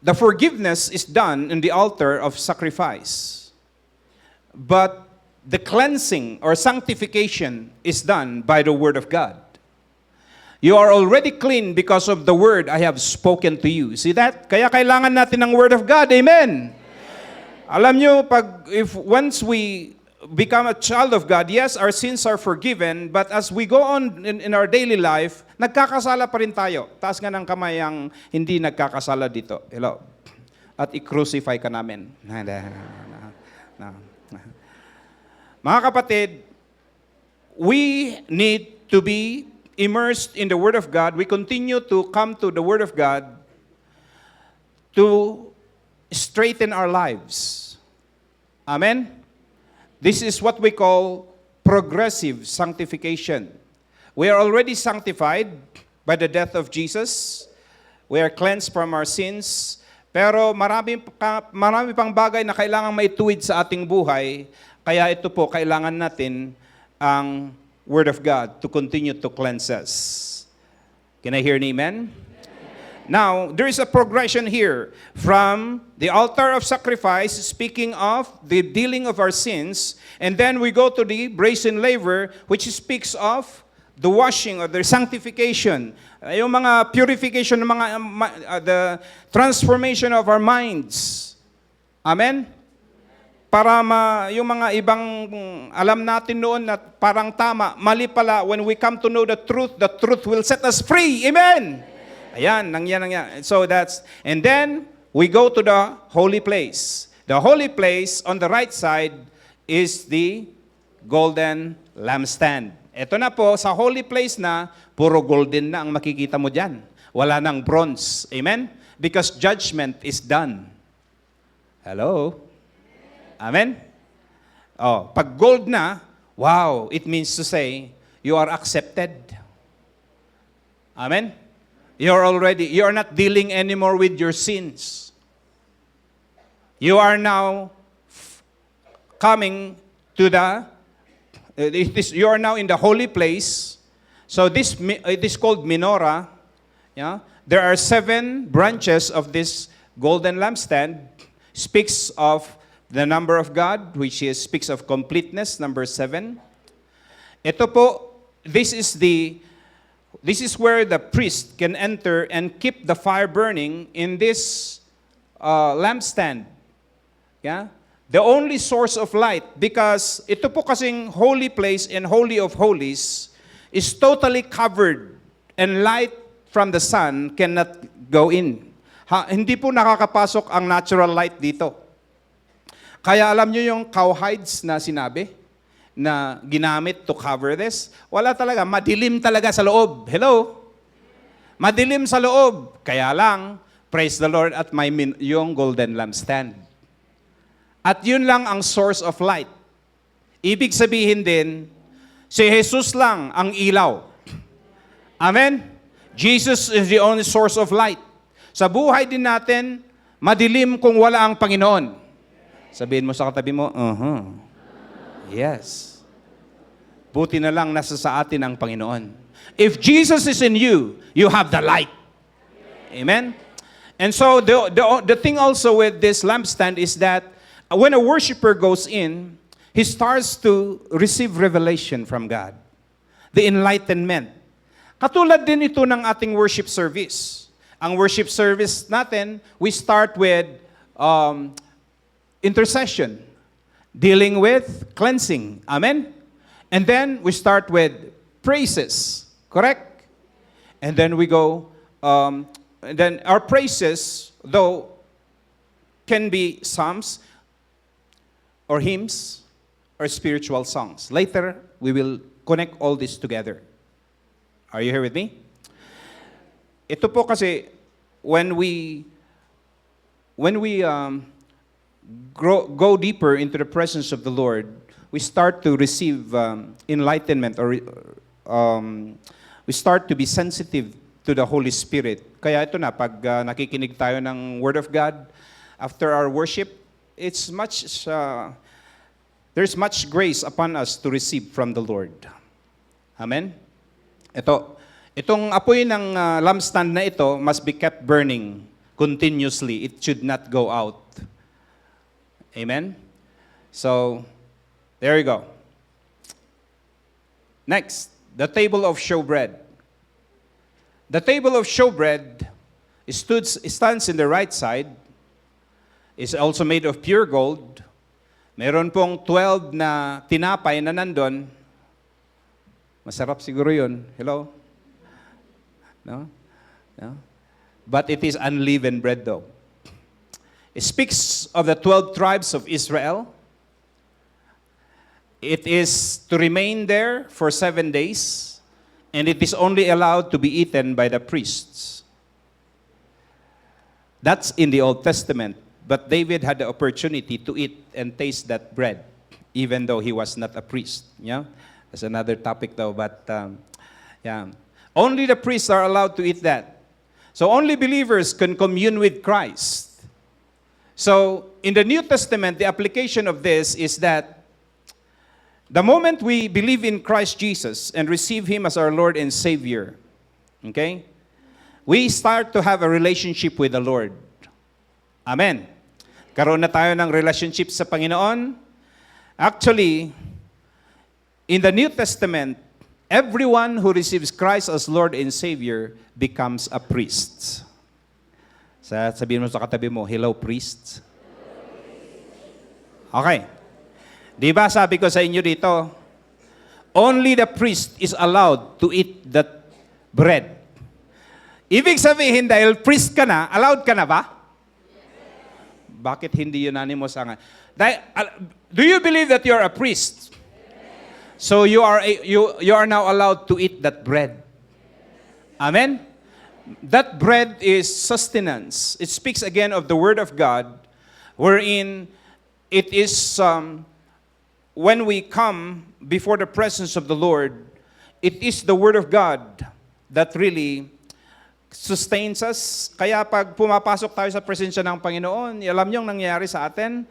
The forgiveness is done in the altar of sacrifice. But the cleansing or sanctification is done by the word of God. You are already clean because of the word I have spoken to you. See that? Kaya kailangan natin ng word of God. Amen. Alam nyo, once we become a child of God, yes, our sins are forgiven, but as we go on in our daily life, nagkakasala pa rin tayo. Taas nga ng kamay ang hindi nagkakasala dito. Hello. At i-crucify ka namin. Mga kapatid, we need to be immersed in the Word of God. We continue to come to the Word of God to straighten our lives. Amen? This is what we call progressive sanctification. We are already sanctified by the death of Jesus. We are cleansed from our sins. Pero marami pang bagay na kailangan maituwid sa ating buhay. Kaya ito po, kailangan natin ang Word of God to continue to cleanse us. Can I hear an amen? Now, there is a progression here from the altar of sacrifice, speaking of the dealing of our sins, and then we go to the brazen laver, which speaks of the washing or the sanctification, yung mga purification, the transformation of our minds. Amen? Para yung mga ibang alam natin noon na parang tama, mali pala, when we come to know the truth will set us free. Amen? Ayan, nangyari. So and then we go to the holy place. The holy place on the right side is the golden lampstand. Ito na po, sa holy place na, puro golden na ang makikita mo dyan. Wala nang bronze. Amen? Because judgment is done. Hello? Amen? Oh, pag gold na, wow, it means to say, you are accepted. Amen? You are not dealing anymore with your sins. You are now coming to you are now in the holy place. So it is called menorah. Yeah? There are 7 branches of this golden lampstand. Speaks of the number of God, which speaks of completeness, number 7. Ito po, this is where the priest can enter and keep the fire burning in this lampstand. Yeah? The only source of light, because ito po kasing holy place and holy of holies is totally covered and light from the sun cannot go in. Hindi po nakakapasok ang natural light dito. Kaya alam nyo yung cowhides na sinabi na ginamit to cover this? Wala talaga, madilim talaga sa loob. Hello? Madilim sa loob. Kaya lang, praise the Lord at may yung golden lampstand. At yun lang ang source of light. Ibig sabihin din, si Jesus lang ang ilaw. Amen? Jesus is the only source of light. Sa buhay din natin, madilim kung wala ang Panginoon. Sabihin mo sa katabi mo, yes. Buti na lang nasa sa atin ang Panginoon. If Jesus is in you, you have the light. Amen? And so the thing also with this lampstand is that when a worshiper goes in, he starts to receive revelation from God. The enlightenment. Katulad din ito ng ating worship service. Ang worship service natin, we start with intercession, dealing with cleansing. Amen? And then we start with praises. Correct? And then we go, and then our praises, though, can be psalms, or hymns, or spiritual songs. Later, we will connect all this together. Are you here with me? Ito po kasi, when we go deeper into the presence of the Lord, we start to receive enlightenment, or we start to be sensitive to the Holy Spirit. Kaya ito na, pag nakikinig tayo ng Word of God, after our worship, there's much grace upon us to receive from the Lord. Amen? Itong apoy ng lampstand na ito must be kept burning continuously. It should not go out. Amen? So, there you go. Next, the table of showbread. The table of showbread stands in the right side. Is also made of pure gold. Meron pong 12 na tinapay na nandun. Masarap siguro yun. Hello? No? No? But it is unleavened bread though. It speaks of the 12 tribes of Israel. It is to remain there for 7 days, and it is only allowed to be eaten by the priests. That's in the Old Testament. But David had the opportunity to eat and taste that bread, even though he was not a priest. Yeah, that's another topic though. But yeah, only the priests are allowed to eat that. So only believers can commune with Christ. So in the New Testament, the application of this is that the moment we believe in Christ Jesus and receive Him as our Lord and Savior, okay, we start to have a relationship with the Lord. Amen. Karoon na tayo ng relationship sa Panginoon. Actually, in the New Testament, everyone who receives Christ as Lord and Savior becomes a priest. Sabihin mo sa katabi mo, hello, priest. Okay. Di ba sabi ko sa inyo dito, only the priest is allowed to eat that bread. Ibig sabihin, dahil priest ka na, allowed ka na ba? Bakit hindi unanimous ang... Do you believe that you're a priest? So you are now allowed to eat that bread. Amen? That bread is sustenance. It speaks again of the Word of God, wherein it is, when we come before the presence of the Lord, it is the Word of God that really sustains us. Kaya pag pumapasok tayo sa presensya ng Panginoon, alam niyo ang nangyayari sa atin.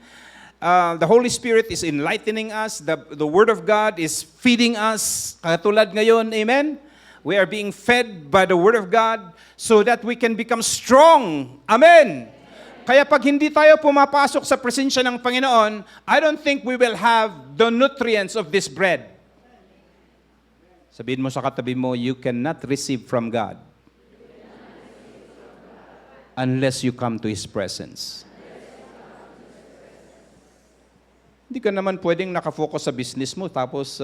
The Holy Spirit is enlightening us. The Word of God is feeding us. Katulad ngayon, amen? We are being fed by the Word of God so that we can become strong. Amen? Kaya pag hindi tayo pumapasok sa presensya ng Panginoon, I don't think we will have the nutrients of this bread. Sabihin mo sa katabi mo, you cannot receive from God unless you come to His presence. Hindi ka naman pwedeng nakafocus sa business mo tapos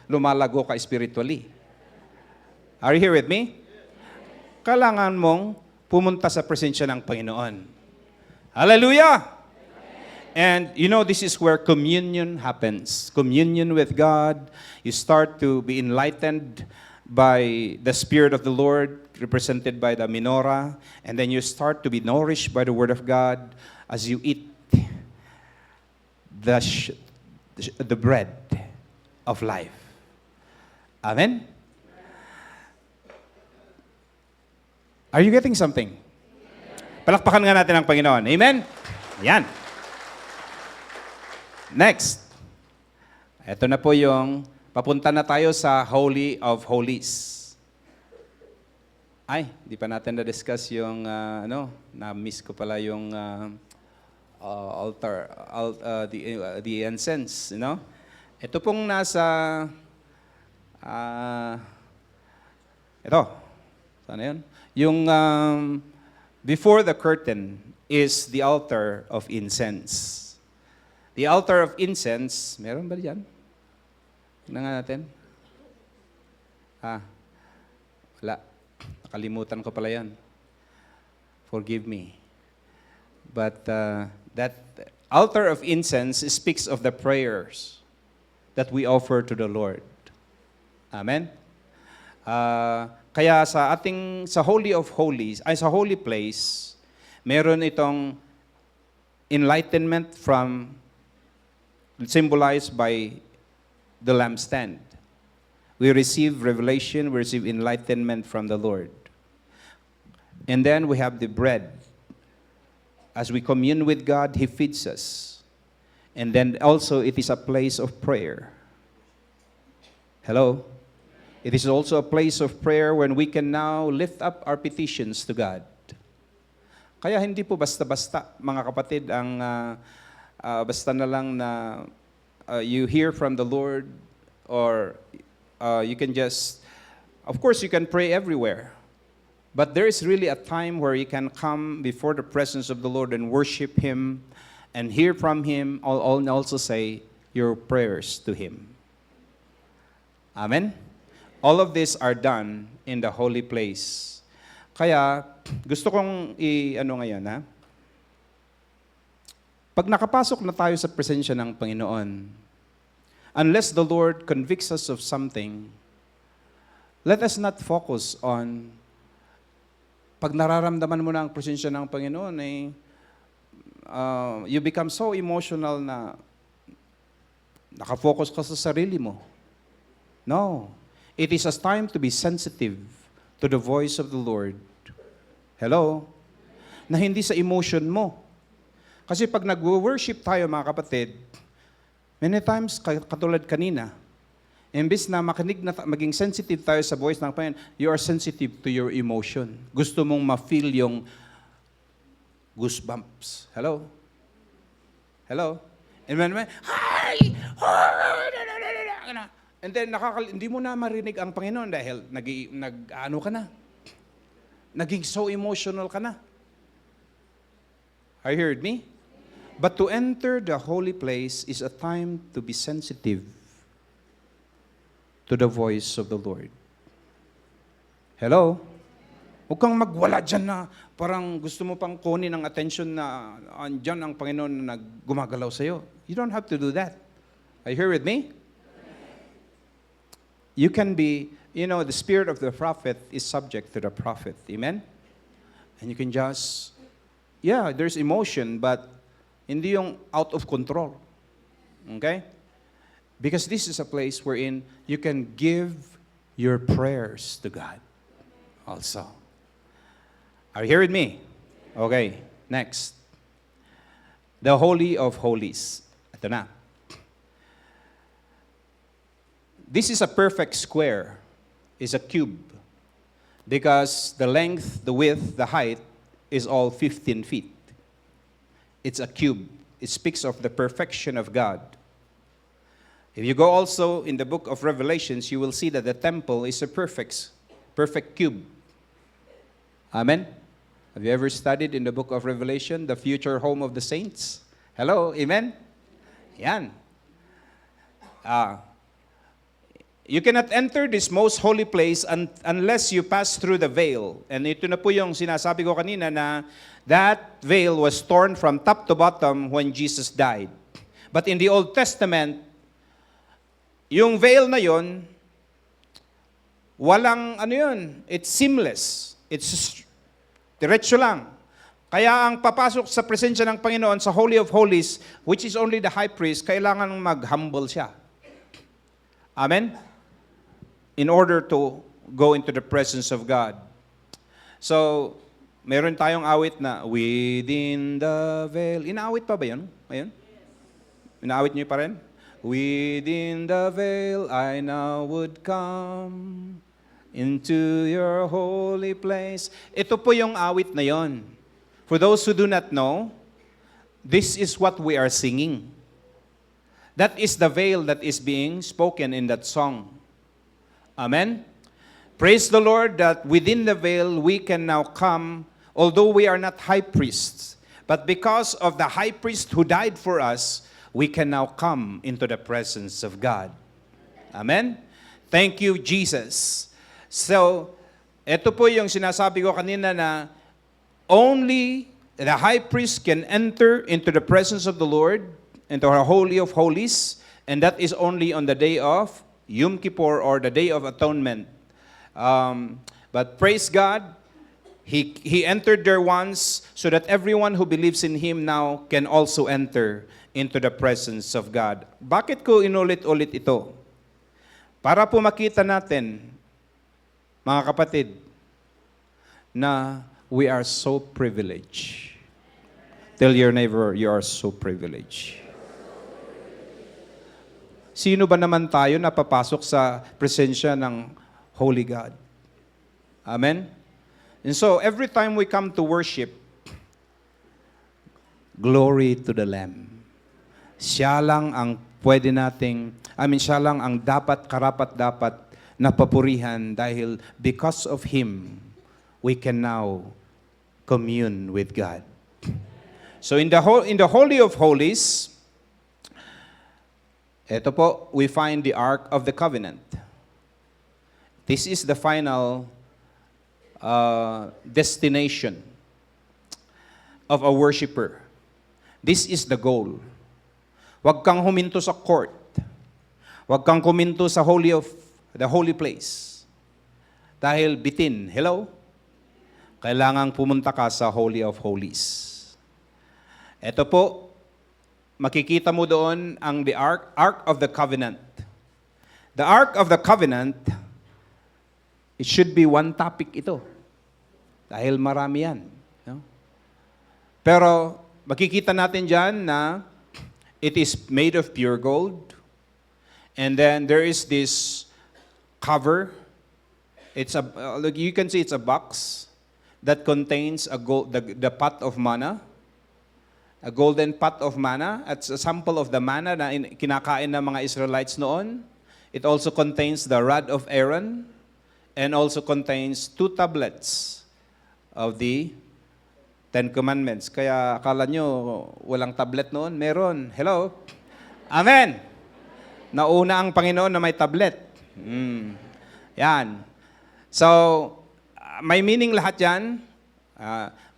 lumalago ka spiritually. Are you here with me? Kailangan mong pumunta sa presensya ng Panginoon. Hallelujah! And you know, this is where communion happens. Communion with God. You start to be enlightened by the Spirit of the Lord, represented by the menorah. And then you start to be nourished by the Word of God as you eat the bread of life. Amen? Are you getting something? Palakpakan nga natin ang Panginoon. Amen? Yan. Next. Ito na po yung, papunta na tayo sa Holy of Holies. Ay, di pa natin na-discuss yung, na-miss ko pala yung altar, the incense, you know? Ito pong nasa, ito, sana yun? Yung before the curtain is the altar of incense. The altar of incense, meron ba diyan? Tingnan nga natin. Wala. Nakalimutan ko pala yan. Forgive me. But that altar of incense speaks of the prayers that we offer to the Lord. Amen? Kaya sa Holy of Holies, sa Holy Place, meron itong enlightenment symbolized by the lampstand. We receive revelation, we receive enlightenment from the Lord. And then we have the bread. As we commune with God, He feeds us. And then also it is a place of prayer. Hello? It is also a place of prayer when we can now lift up our petitions to God. Kaya hindi po basta-basta, mga kapatid, ang basta na lang na you hear from the Lord, or you can just, of course you can pray everywhere. But there is really a time where you can come before the presence of the Lord and worship Him and hear from Him, and also say your prayers to Him. Amen? All of these are done in the holy place. Kaya, gusto kong ngayon, pag nakapasok na tayo sa presensya ng Panginoon, unless the Lord convicts us of something, let us not focus on, pag nararamdaman mo na ang presensya ng Panginoon, you become so emotional na nakafocus ka sa sarili mo. No. It is a time to be sensitive to the voice of the Lord. Hello? Na hindi sa emotion mo. Kasi pag nag-worship tayo, mga kapatid, many times, katulad kanina, imbes na makinig na maging sensitive tayo sa voice ng Panginoon, you are sensitive to your emotion. Gusto mong ma-feel yung goosebumps. Hello? Hello? And when, hi! And then, hindi mo na marinig ang Panginoon dahil nag-ano ka na. Naging so emotional ka na. Are you heard me? But to enter the holy place is a time to be sensitive to the voice of the Lord. Hello? Huwag kang magwala dyan na parang gusto mo pang kunin ang attention na andyan ang Panginoon na gumagalaw sa'yo. You don't have to do that. Are you here with me? You can be, the spirit of the prophet is subject to the prophet. Amen? And you can just, there's emotion, but hindi yung out of control. Okay? Because this is a place wherein you can give your prayers to God also. Are you here with me? Okay, next. The Holy of Holies. Ito na. This is a perfect square. It's a cube. Because the length, the width, the height is all 15 feet. It's a cube. It speaks of the perfection of God. If you go also in the book of Revelations, you will see that the temple is a perfect cube. Amen? Have you ever studied in the book of Revelation, the future home of the saints? Hello? Amen? Yan. You cannot enter this most holy place unless you pass through the veil. And ito na po yung sinasabi ko kanina na that veil was torn from top to bottom when Jesus died. But in the Old Testament, yung veil na yon, walang it's seamless. It's diretso lang. Kaya ang papasok sa presensya ng Panginoon sa Holy of Holies, which is only the high priest, kailangan mag-humble siya. Amen? In order to go into the presence of God. So, meron tayong awit na, within the veil. Inaawit pa ba yun? Ayun? Inaawit niyo pa rin? Within the veil, I now would come into your holy place. Ito po yung awit na yon. For those who do not know, this is what we are singing. That is the veil that is being spoken in that song. Amen? Praise the Lord that within the veil we can now come, although we are not high priests, but because of the high priest who died for us, we can now come into the presence of God. Amen? Thank you, Jesus. So, ito po yung sinasabi ko kanina na only the high priest can enter into the presence of the Lord, into our Holy of Holies, and that is only on the day of Yom Kippur or the Day of Atonement. But praise God, He entered there once so that everyone who believes in Him now can also enter into the presence of God. Bakit ko inulit-ulit ito? Para po makita natin, mga kapatid, na we are so privileged. Tell your neighbor, you are so privileged. Sino ba naman tayo na papasok sa presensya ng Holy God? Amen? And so, every time we come to worship, glory to the Lamb. Siya lang ang pwede nating, siya lang ang karapat-dapat na papurihan dahil because of Him, we can now commune with God. So in the Holy of Holies, ito po, we find the Ark of the Covenant. This is the final destination of a worshiper. This is the goal. Huwag kang huminto sa court. Huwag kang huminto sa the holy place. Dahil bitin, hello? Kailangang pumunta ka sa Holy of Holies. Ito po, makikita mo doon ang the Ark of the Covenant. The Ark of the Covenant, it should be one topic ito. Dahil marami yan. No? Pero makikita natin dyan na it is made of pure gold. And then there is this cover. It's you can see it's a box that contains the pot of manna. A golden pot of manna. It's a sample of the manna na kinakain ng mga Israelites noon. It also contains the rod of Aaron and also contains 2 tablets of the 10 Commandments. Kaya akala nyo walang tablet noon? Meron. Hello? Amen! Nauna ang Panginoon na may tablet. Yan. So, may meaning lahat yan.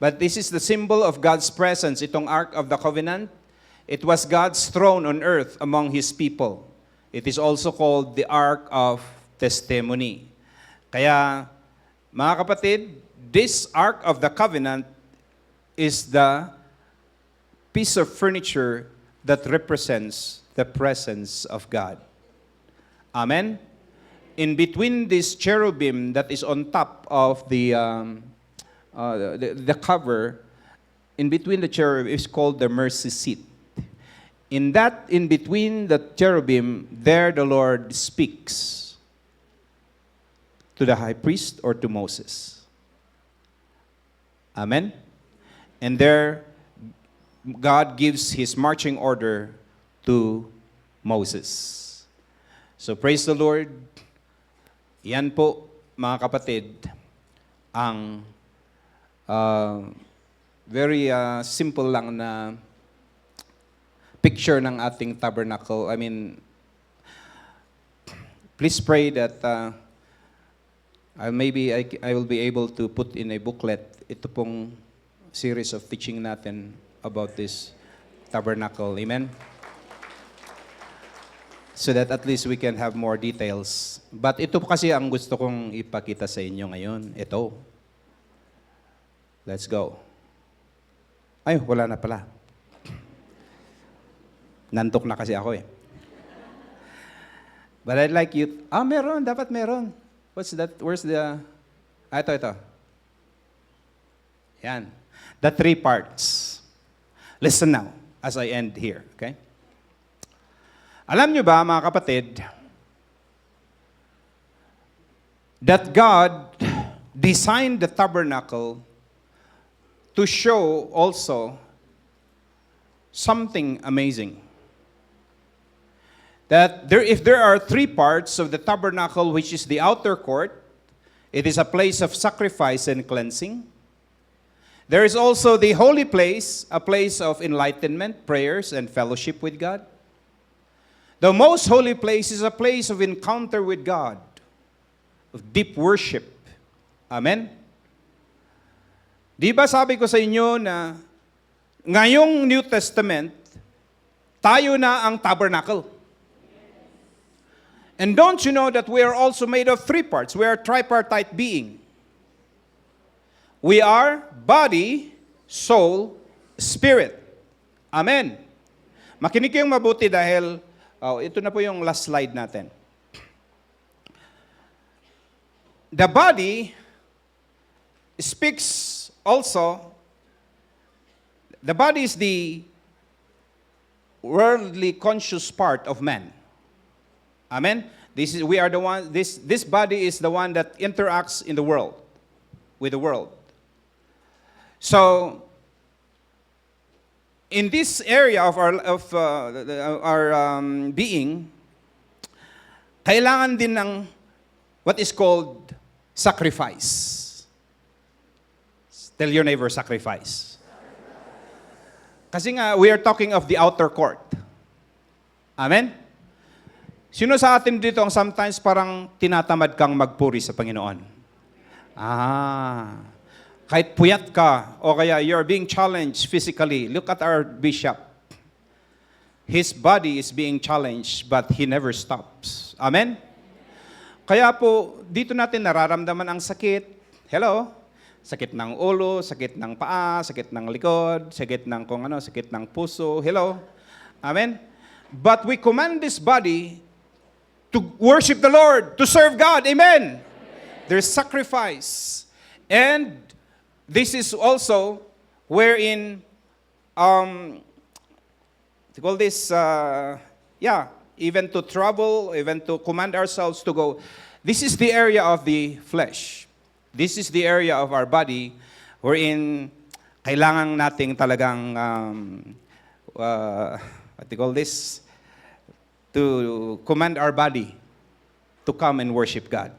But this is the symbol of God's presence, itong Ark of the Covenant. It was God's throne on earth among His people. It is also called the Ark of Testimony. Kaya, mga kapatid, this Ark of the Covenant is the piece of furniture that represents the presence of God. Amen? In between this cherubim that is on top of the cover, in between the cherub is called the mercy seat. In between the cherubim, there the Lord speaks to the high priest or to Moses. Amen? And there, God gives His marching order to Moses. So praise the Lord. Yan po, mga kapatid, ang very simple lang na picture ng ating tabernacle. I mean, please pray that maybe I will be able to put in a booklet ito pong series of teaching natin about this tabernacle. Amen? So that at least we can have more details. But ito kasi ang gusto kong ipakita sa inyo ngayon. Ito. Let's go. Ay, wala na pala. Nantok na kasi ako eh. But I'd like you... meron. Dapat meron. What's that? Where's the... ito. Yan. The 3 parts. Listen now as I end here. Okay? Alam nyo ba, mga kapatid, that God designed the tabernacle to show also something amazing. That if there are 3 parts of the tabernacle, which is the outer court, it is a place of sacrifice and cleansing. There is also the holy place, a place of enlightenment, prayers, and fellowship with God. The most holy place is a place of encounter with God, of deep worship. Amen? Di ba sabi ko sa inyo na ngayong New Testament, tayo na ang tabernacle. And don't you know that we are also made of 3 parts? We are tripartite being. We are body, soul, spirit. Amen. Makinig kayong mabuti dahil ito na po yung last slide natin. The body speaks also, the body is the worldly conscious part of man. Amen? This body is the one that interacts in the world, with the world. So, in this area of our being, kailangan din ng what is called sacrifice. Tell your neighbor, sacrifice. Kasi nga, we are talking of the outer court. Amen? Sino sa atin dito ang sometimes parang tinatamad kang magpuri sa Panginoon? Kahit puyat ka, o kaya you're being challenged physically. Look at our bishop. His body is being challenged, but he never stops. Amen? Kaya po, dito natin nararamdaman ang sakit. Hello? Sakit ng ulo, sakit ng paa, sakit ng likod, sakit ng kung ano, sakit ng puso. Hello? Amen? But we command this body to worship the Lord, to serve God. Amen? There's sacrifice. And this is also wherein, to call this, even to travel, even to command ourselves to go. This is the area of the flesh. This is the area of our body wherein kailangan nating talagang, what do you call this? To command our body to come and worship God.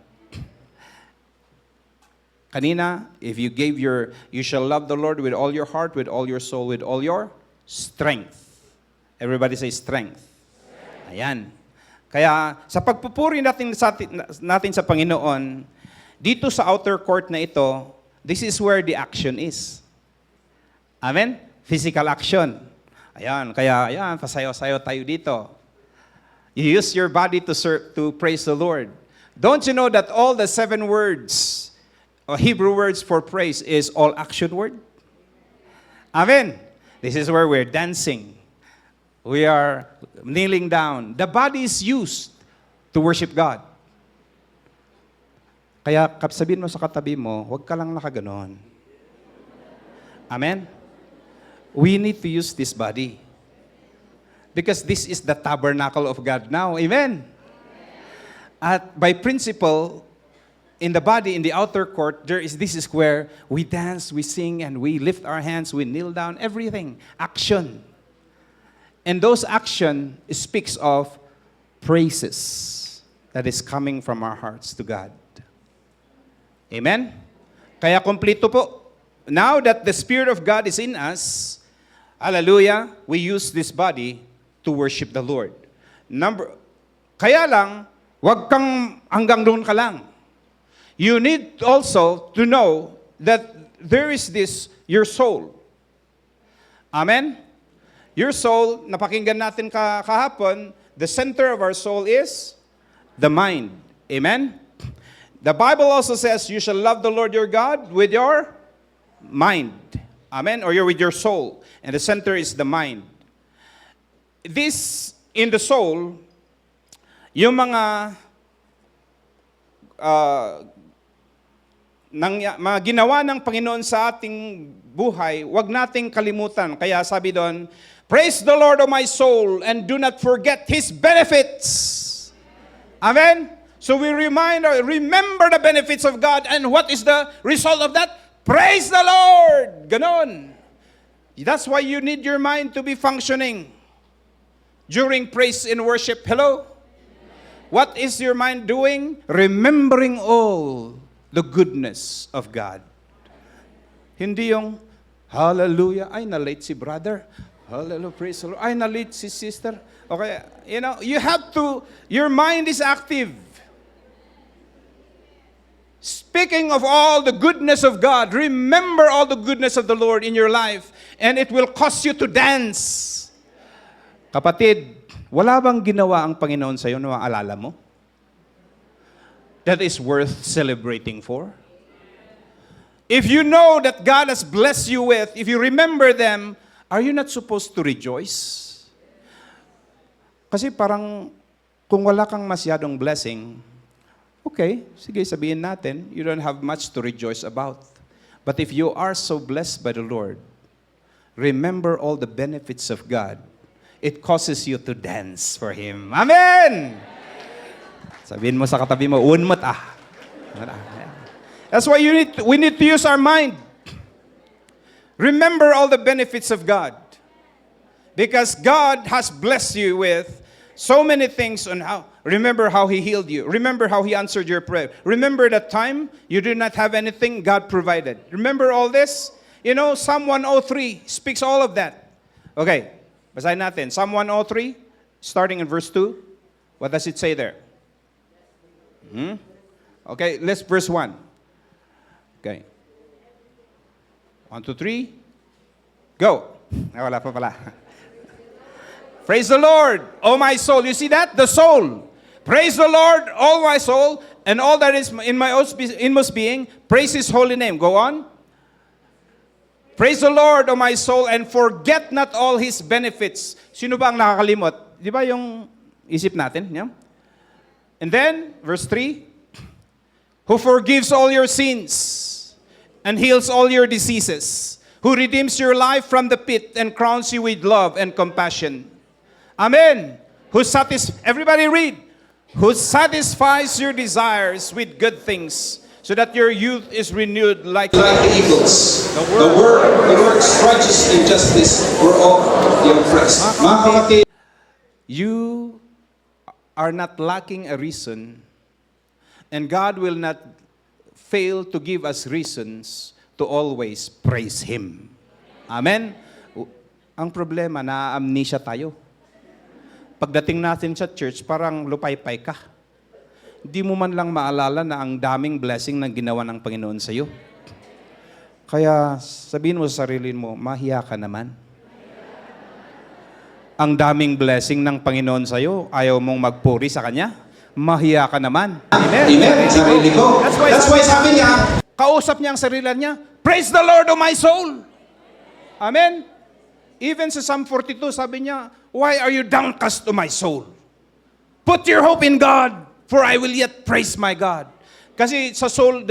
Kanina, if you gave you shall love the Lord with all your heart, with all your soul, with all your strength. Everybody say strength. Ayan. Kaya sa pagpupuri natin sa Panginoon, dito sa outer court na ito, this is where the action is. Amen? Physical action. Ayan, kaya ayan, pasayo-sayo tayo dito. You use your body to praise the Lord. Don't you know that all the 7 words, or Hebrew words for praise, is all action word? Amen? This is where we're dancing. We are kneeling down. The body is used to worship God. Kaya sabihin mo sa katabi mo, huwag ka lang nakaganon. Amen? We need to use this body. Because this is the tabernacle of God now. Amen? At by principle, in the body, in the outer court, this is where we dance, we sing, and we lift our hands, we kneel down, everything. Action. And those action speaks of praises that is coming from our hearts to God. Amen? Kaya kompleto po. Now that the Spirit of God is in us, hallelujah, we use this body to worship the Lord. Kaya lang, wag kang hanggang doon ka lang. You need also to know that there is your soul. Amen? Your soul, napakinggan natin kahapon, the center of our soul is the mind. Amen? The Bible also says, you shall love the Lord your God with your mind. Amen? Or with your soul. And the center is the mind. This, in the soul, yung mga mga ginawa ng Panginoon sa ating buhay, wag nating kalimutan. Kaya sabi doon, praise the Lord, O my soul, and do not forget His benefits. Amen? So we remember the benefits of God, and what is the result of that? Praise the Lord! Ganon. That's why you need your mind to be functioning during praise and worship. Hello? What is your mind doing? Remembering all the goodness of God. Hindi yung, hallelujah, ay na-late si brother. Hallelujah, praise the Lord. Ay na-late si sister. Okay, you have to, your mind is active. Speaking of all the goodness of God, remember all the goodness of the Lord in your life, and it will cause you to dance. Kapatid, wala bang ginawa ang Panginoon sa iyo na maalala mo? That is worth celebrating for. If you know that God has blessed you with, if you remember them, are you not supposed to rejoice? Kasi parang kung wala kang masyadong blessing, okay, sige, sabihin natin, you don't have much to rejoice about. But if you are so blessed by the Lord, remember all the benefits of God. It causes you to dance for Him. Amen! Sabihin mo sa katabi mo, unmat ah. That's why we need to use our mind. Remember all the benefits of God. Because God has blessed you with so many things on how. Remember how He healed you. Remember how He answered your prayer. Remember that time you did not have anything, God provided. Remember all this? Psalm 103 speaks all of that. Okay, basahin natin. Psalm 103, starting in verse 2. What does it say there? Okay, let's verse 1. Okay. 1, 2, 3. Go. Wala pa pala. Praise the Lord, O my soul. You see that? The soul. Praise the Lord, all my soul, and all that is in my inmost being. Praise His holy name. Go on. Praise the Lord, O my soul, and forget not all His benefits. Sino ba ang nakakalimot? Di ba yung isip natin? Yeah? And then, verse 3, who forgives all your sins and heals all your diseases, who redeems your life from the pit and crowns you with love and compassion. Amen. Everybody read. Who satisfies your desires with good things, so that your youth is renewed like the eagles. The word stretches in justice for all the oppressed. Mga kapatid, you are not lacking a reason, and God will not fail to give us reasons to always praise Him. Amen? Ang problema, na-amnesia tayo. Pagdating natin sa church, parang lupaypay ka. Di mo man lang maalala na ang daming blessing na ginawa ng Panginoon sa iyo. Kaya sabihin mo sa sarili mo, mahiya ka naman. Ang daming blessing ng Panginoon sa iyo, ayaw mong magpuri sa Kanya, mahiya ka naman. Amen? Amen. Sarili ko. That's why sabi niya, kausap niya ang sarili niya, praise the Lord, O my soul. Amen? Even sa Psalm 42, sabi niya, why are you downcast, O my soul? Put your hope in God, for I will yet praise my God. Kasi sa soul,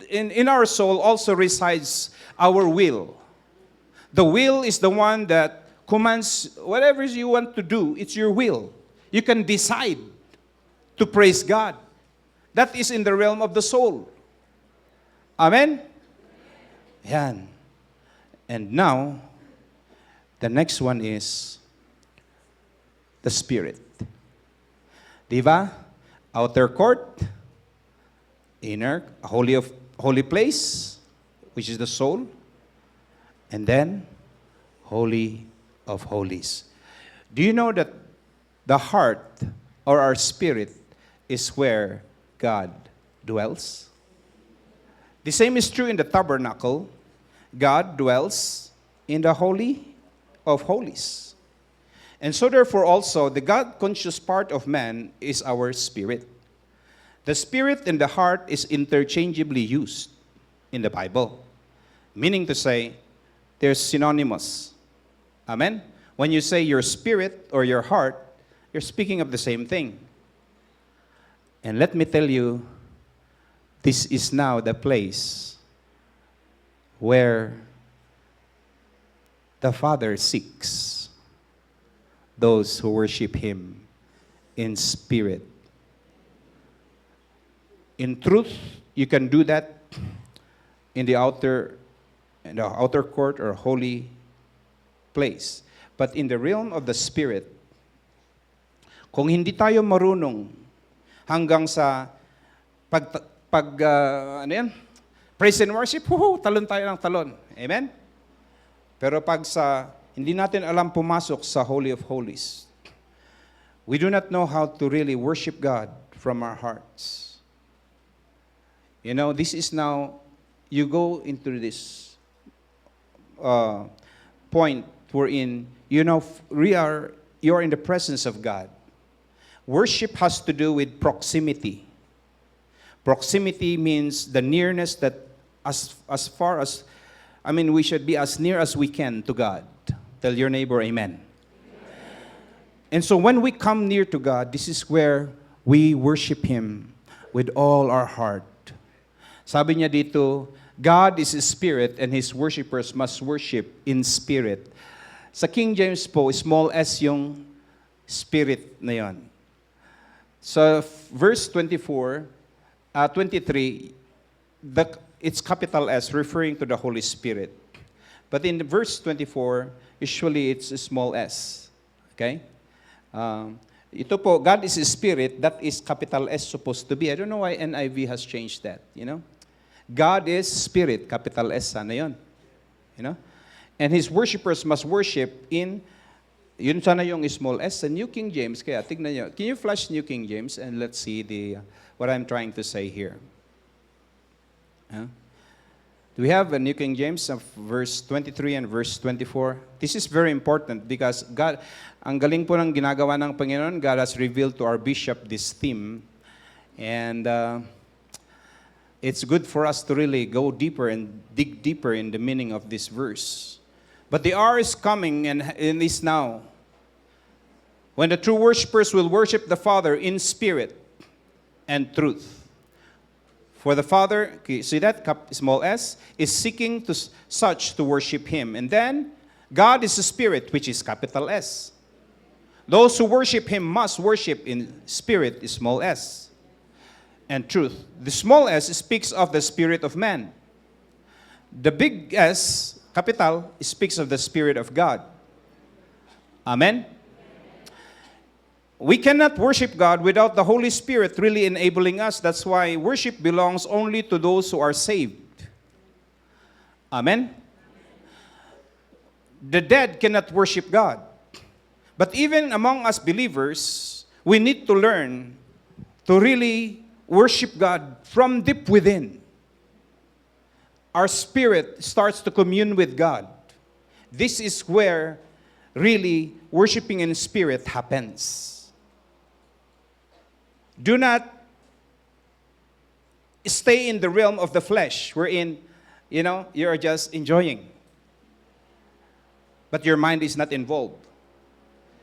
in our soul also resides our will. The will is the one that commands whatever you want to do. It's your will. You can decide to praise God. That is in the realm of the soul. Amen? Yan. And now, the next one is the Spirit. Diba? Outer court, inner, holy place, which is the soul, and then holy of holies. Do you know that the heart or our spirit is where God dwells? The same is true in the tabernacle. God dwells in the holy of holies. And so therefore also, the God-conscious part of man is our spirit. The spirit and the heart is interchangeably used in the Bible. Meaning to say, they're synonymous. Amen? When you say your spirit or your heart, you're speaking of the same thing. And let me tell you, this is now the place where the Father seeks those who worship Him in spirit. In truth, you can do that in the outer court or holy place. But in the realm of the Spirit, kung hindi tayo marunong hanggang sa praise and worship, talon tayo ng talon. Amen? Pero pag hindi natin alam pumasok sa Holy of Holies, we do not know how to really worship God from our hearts. You know, this is now, you go into this point wherein, you know, you are in the presence of God. Worship has to do with proximity. Proximity means the nearness that as far as, we should be as near as we can to God. Tell your neighbor, amen. And so when we come near to God, this is where we worship Him with all our heart. Sabi niya dito, God is a spirit and His worshipers must worship in spirit. Sa King James po, small s yung spirit na yon. So verse 23, it's capital S referring to the Holy Spirit. But in verse 24, usually it's a small s. Okay? Ito po, God is a spirit, that is capital S supposed to be. I don't know why NIV has changed that, you know? God is spirit, capital S, sana yun. You know? And His worshipers must worship in, yun sana yung small s, sa New King James. Kaya tignan nyo. Can you flash New King James and let's see what I'm trying to say here. Do we have a New King James of verse 23 and verse 24? This is very important because God, ang galing po ng ginagawa ng Panginoon, God has revealed to our bishop this theme. And it's good for us to really go deeper and dig deeper in the meaning of this verse. But the hour is coming and is now when the true worshipers will worship the Father in spirit and truth. For the Father, see that, small s, is seeking to such to worship Him. And then, God is a spirit, which is capital S. Those who worship Him must worship in spirit, small s, and truth. The small s speaks of the spirit of man. The big S, capital, speaks of the Spirit of God. Amen? We cannot worship God without the Holy Spirit really enabling us. That's why worship belongs only to those who are saved. Amen? The dead cannot worship God. But even among us believers, we need to learn to really worship God from deep within. Our spirit starts to commune with God. This is where really worshiping in spirit happens. Do not stay in the realm of the flesh, wherein, you're just enjoying. But your mind is not involved.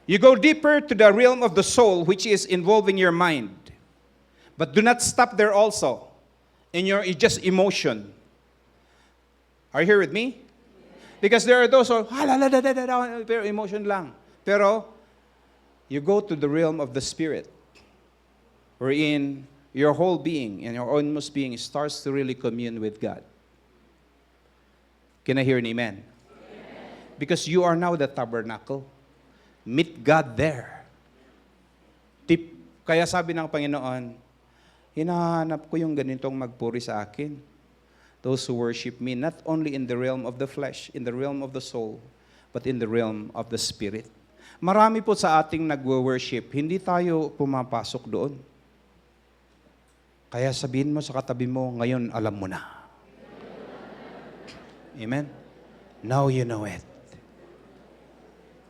You go deeper to the realm of the soul, which is involving your mind. But do not stop there also. In your just emotion. Are you here with me? Because there are those who are, pero emotion lang. Pero, you go to the realm of the spirit, wherein your whole being and your inmost being starts to really commune with God. Can I hear an amen? Because you are now the tabernacle. Meet God there. Kaya sabi ng Panginoon, hinahanap ko yung ganitong magpuri sa akin. Those who worship me, not only in the realm of the flesh, in the realm of the soul, but in the realm of the spirit. Marami po sa ating nagwo-worship, hindi tayo pumapasok doon. Kaya sabihin mo sa katabi mo, ngayon alam mo na. Amen? Now you know it.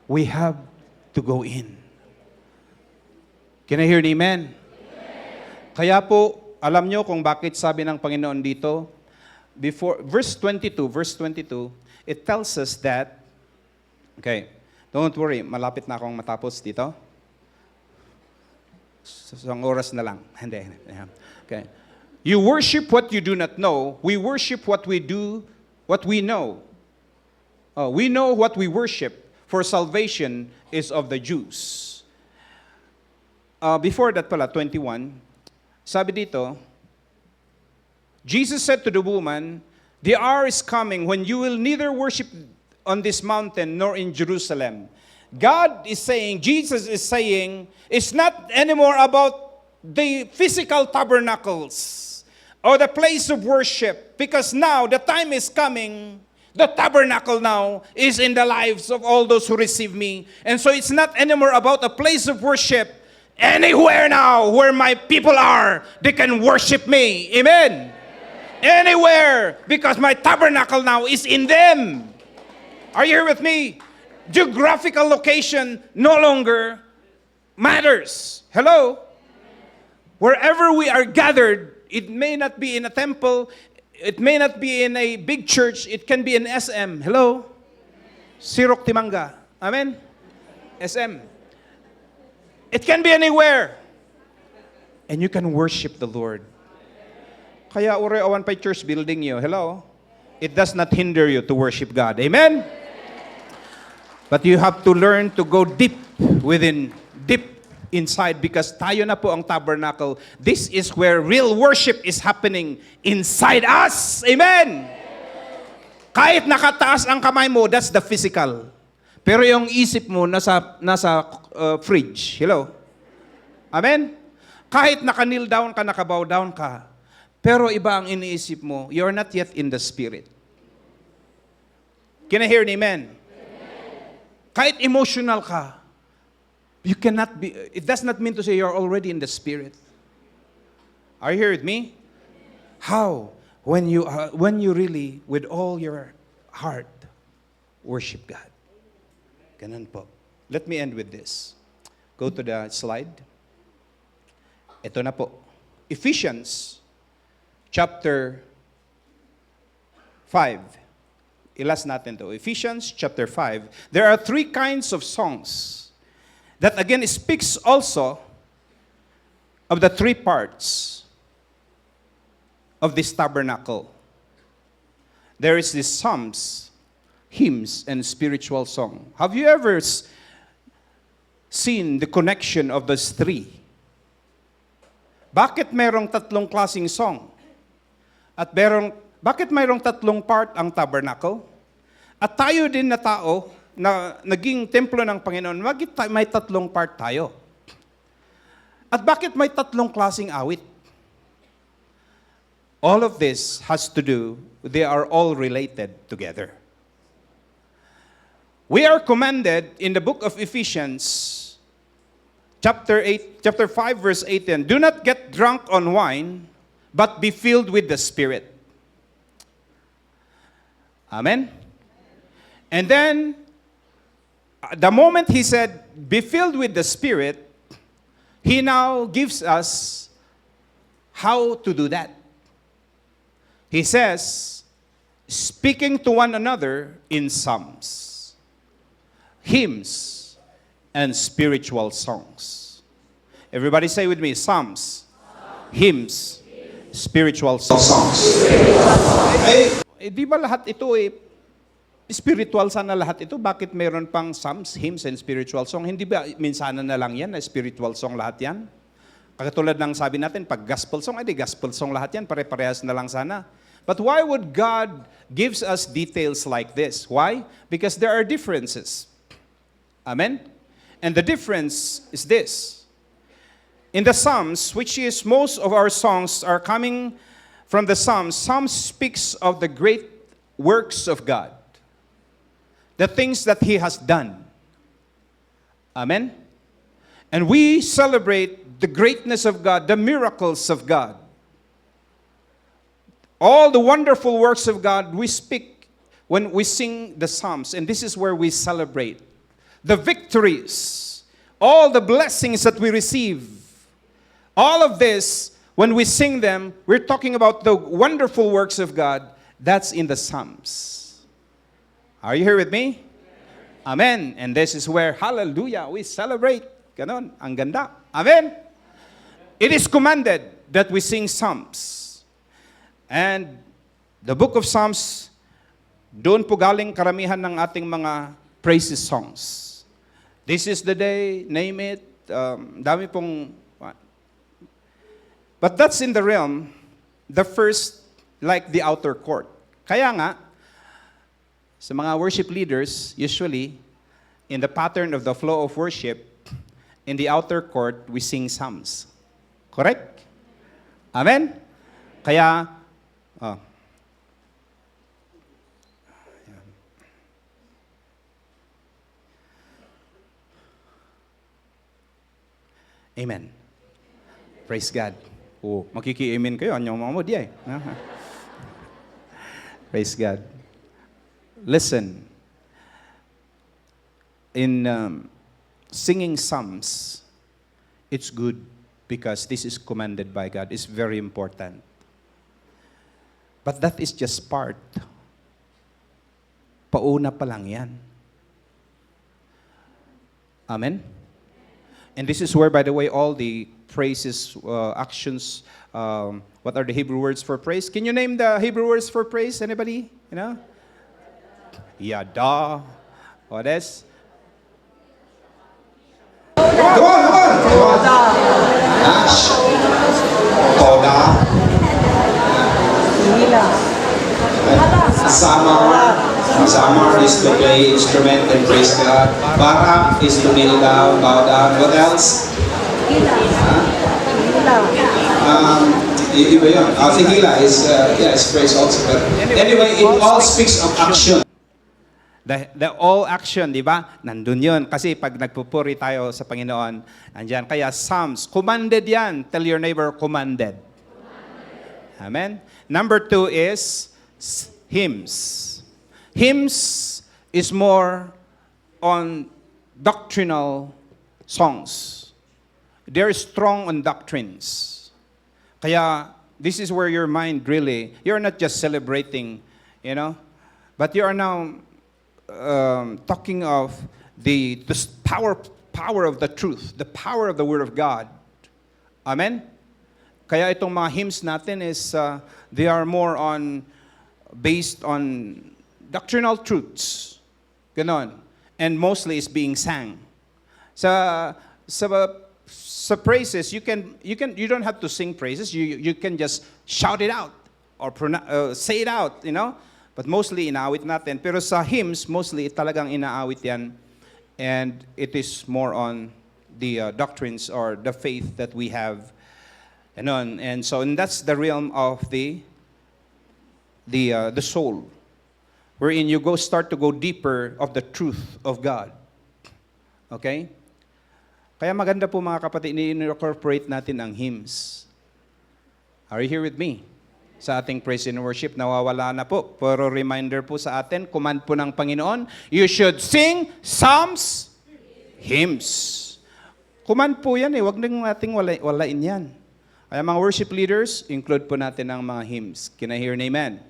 We have to go in. Can I hear an amen? Kaya po, alam nyo kung bakit sabi ng Panginoon dito, before verse 22, it tells us that, okay, don't worry, malapit na akong matapos dito. Isang oras na lang. Hindi. Okay. You worship what you do not know. We worship what we do, what we know. We know what we worship, for salvation is of the Jews. Before that pala, 21, sabi dito, Jesus said to the woman, the hour is coming when you will neither worship on this mountain nor in Jerusalem. God is saying, Jesus is saying, it's not anymore about the physical tabernacles or the place of worship, because now the time is coming. The tabernacle now is in the lives of all those who receive me. And so it's not anymore about a place of worship. Anywhere now where my people are, they can worship me. Amen. Anywhere, because my tabernacle now is in them. Are you here with me? Geographical location no longer matters. Hello? Wherever we are gathered, it may not be in a temple, it may not be in a big church, it can be in SM. Hello? Sirok Timanga. Amen? SM. It can be anywhere. And you can worship the Lord. Kaya ure awan pa church building you. Hello? It does not hinder you to worship God. Amen? But you have to learn to go deep inside, because tayo na po ang tabernacle. This is where real worship is happening inside us. Amen? Kahit nakataas ang kamay mo, that's the physical. Pero yung isip mo nasa fridge. Hello? Amen? Kahit naka-kneel down ka, naka-bow down ka, pero iba ang iniisip mo, you're not yet in the spirit. Can I hear an amen? Kahit emotional ka, you cannot be, it does not mean to say you're already in the spirit. Are you here with me? How? When you really, with all your heart, worship God. Ganun po. Let me end with this. Go to the slide. Ito na po. Ephesians chapter 5. Ilas natin to. Ephesians chapter 5. There are three kinds of songs that again speaks also of the three parts of this tabernacle. There is this psalms, hymns, and spiritual song. Have you ever seen the connection of those three? Bakit mayroong tatlong klaseng song? At bakit mayroong tatlong part ang tabernacle? At tayo din na tao na naging templo ng Panginoon, may tatlong part tayo. At bakit may tatlong klaseng awit? All of this has to do, they are all related together. We are commanded in the book of Ephesians, chapter 5, verse 18, do not get drunk on wine, but be filled with the Spirit. Amen? And then, the moment he said, be filled with the Spirit, he now gives us how to do that. He says, speaking to one another in psalms, hymns, and spiritual songs. Everybody say with me, psalms, hymns, spiritual songs. Di ba lahat ito spiritual sana lahat ito? Bakit mayroon pang psalms, hymns, and spiritual song? Hindi ba minsanan na lang yan na spiritual song lahat yan? Katulad ng sabi natin, pag gospel song, di gospel song lahat yan, pare-parehas na lang sana. But why would God gives us details like this? Why? Because there are differences. Amen? And the difference is this. In the Psalms, which is most of our songs are coming from the Psalms, Psalms speaks of the great works of God. The things that He has done. Amen? And we celebrate the greatness of God, the miracles of God. All the wonderful works of God we speak when we sing the Psalms. And this is where we celebrate the victories, all the blessings that we receive. All of this, when we sing them, we're talking about the wonderful works of God. That's in the Psalms. Are you here with me? Amen. And this is where, hallelujah, we celebrate. Ganon, ang ganda. Amen. It is commanded that we sing Psalms. And the book of Psalms, doon po galing karamihan ng ating mga praises songs. This is the day, name it, dami pong. But that's in the realm, the first, like the outer court. Kaya nga, sa mga worship leaders, usually, in the pattern of the flow of worship, in the outer court, we sing psalms. Correct? Amen? Kaya, Amen. Praise God. Oh, makiki-amen kayo. Anyong mga mo, di ay. Praise God. Listen. In singing psalms, it's good because this is commanded by God. It's very important. But that is just part. Pauna pa lang yan. Amen? And this is where, by the way, all the praises, actions, what are the Hebrew words for praise? Can you name the Hebrew words for praise? Anybody? You know? Yada. What else? Come on. Ash. Toda. Samar is to play instrument and praise God. Barak is to kneel down, bow down. What else? Iba yun. Tigila is praise also. But anyway, it all speaks of action. The all action, di ba? Nandun yun. Kasi pag nagpupuri tayo sa Panginoon, andyan. Kaya Psalms, commanded yan. Tell your neighbor, commanded. Amen? Number 2 is hymns. Hymns is more on doctrinal songs. They're strong on doctrines. Kaya This is where your mind really, you're not just celebrating, but you are now talking of the power of the truth, the power of the Word of God. Amen? Kaya itong mga hymns natin is, they are more based on doctrinal truths. Ganon. And mostly is being sang. Sa praises, you don't have to sing praises. You can just shout it out or say it out, But mostly inaawit natin. Pero sa hymns, mostly talagang inaawit yan. And it is more on the doctrines or the faith that we have. And that's the realm of the soul, wherein you start to go deeper of the truth of God. Okay? Kaya maganda po mga kapatid, i-incorporate natin ang hymns. Are you here with me? Sa ating praise and worship, nawawala na po. Pero reminder po sa atin, command po ng Panginoon, you should sing psalms, hymns. Command po yan Huwag nang nating walain yan. Kaya mga worship leaders, include po natin ang mga hymns. Can I hear an amen?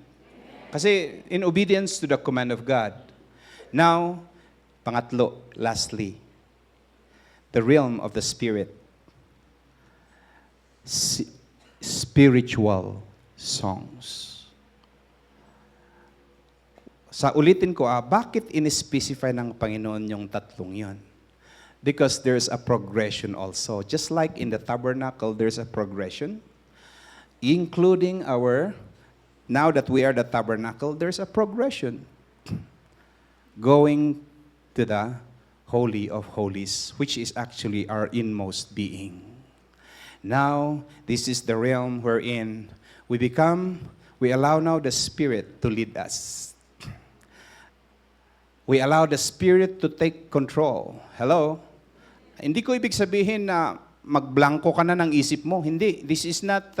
Kasi in obedience to the command of God. Now, pangatlo, lastly, the realm of the Spirit. Spiritual songs. Ulitin ko, bakit in-specify ng Panginoon yung tatlong yon? Because there's a progression also. Just like in the tabernacle, there's a progression. Including now that we are the tabernacle, there's a progression. Going to the Holy of Holies, which is actually our inmost being. Now, this is the realm wherein we allow now the Spirit to lead us. We allow the Spirit to take control. Hello? Hindi ko ibig sabihin na magblanko ka na ng isip mo. Hindi. This is not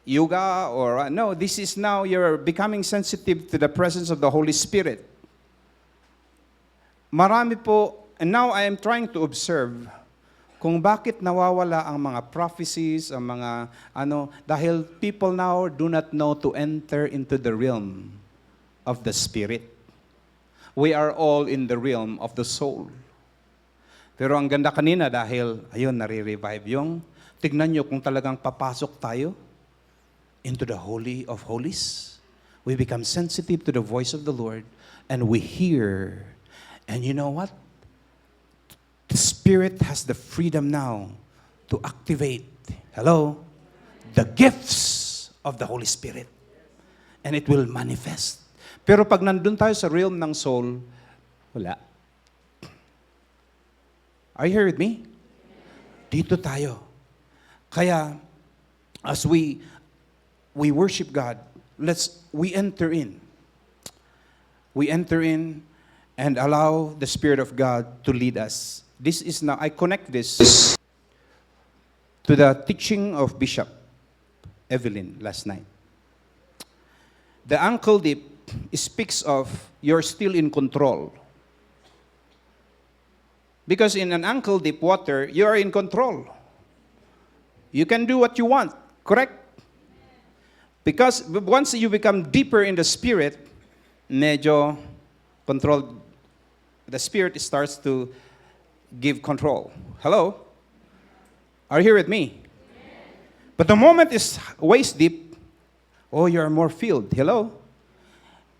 yoga or no. This is now you're becoming sensitive to the presence of the Holy Spirit. Marami po, and now I am trying to observe kung bakit nawawala ang mga prophecies, ang mga dahil people now do not know to enter into the realm of the Spirit. We are all in the realm of the soul. Pero ang ganda kanina dahil, nare-revive tignan nyo kung talagang papasok tayo into the Holy of Holies. We become sensitive to the voice of the Lord and we hear. And you know what? The Spirit has the freedom now to activate, the gifts of the Holy Spirit. And it will manifest. Pero pag nandun tayo sa realm ng soul, wala. Are you here with me? Dito tayo. Kaya, as we worship God, we enter in. We enter in and allow the Spirit of God to lead us. This is now, I connect this to the teaching of Bishop Evelyn last night. The ankle dip speaks of you're still in control. Because in an ankle deep water, you are in control. You can do what you want, correct? Because once you become deeper in the Spirit, medyo controlled, the Spirit starts to give control. Hello? Are you here with me? But the moment is waist deep, you are more filled. Hello?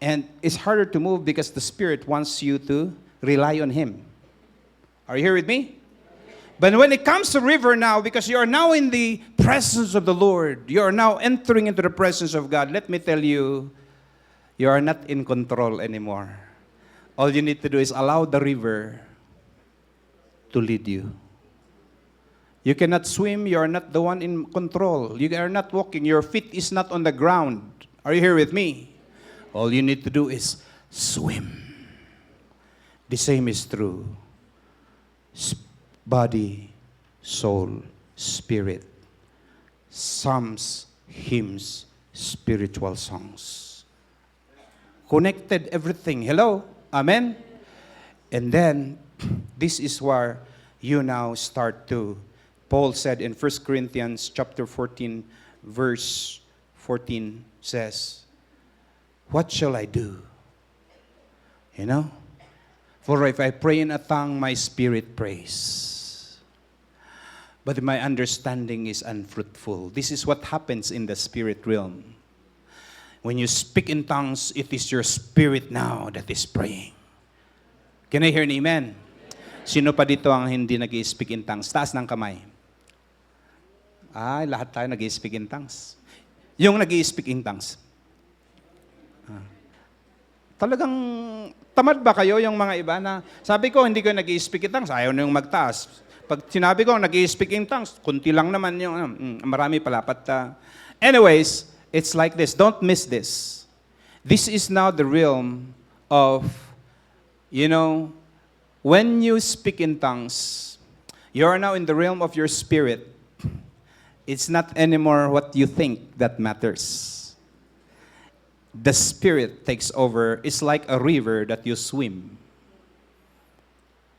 And it's harder to move because the Spirit wants you to rely on Him. Are you here with me? But when it comes to river now, because you are now in the presence of the Lord, you are now entering into the presence of God, let me tell you, you are not in control anymore. All you need to do is allow the river to lead you. You cannot swim, you are not the one in control. You are not walking, your feet is not on the ground. Are you here with me? All you need to do is swim. The same is true. Body, soul, spirit. Psalms, hymns, spiritual songs. Connected everything. Hello? Amen? And then, this is where you now start to, Paul said in 1 Corinthians chapter 14, verse 14 says, what shall I do? You know? For if I pray in a tongue, my spirit prays. But my understanding is unfruitful. This is what happens in the spirit realm. When you speak in tongues, it is your spirit now that is praying. Can I hear an amen? Sino pa dito ang hindi nag-i-speak in tongues? Taas ng kamay. Lahat tayo nag-i-speak in tongues. Yung nag-i-speak in tongues. Talagang tamad ba kayo yung mga iba na sabi ko hindi ko nag-i-speak in tongues, ayaw na yung magtaas. Pag sinabi ko nag-i-speak in tongues, kunti lang naman yung marami pala. Anyways, it's like this. Don't miss this. This is now the realm of, when you speak in tongues, you are now in the realm of your spirit. It's not anymore what you think that matters. The spirit takes over. It's like a river that you swim.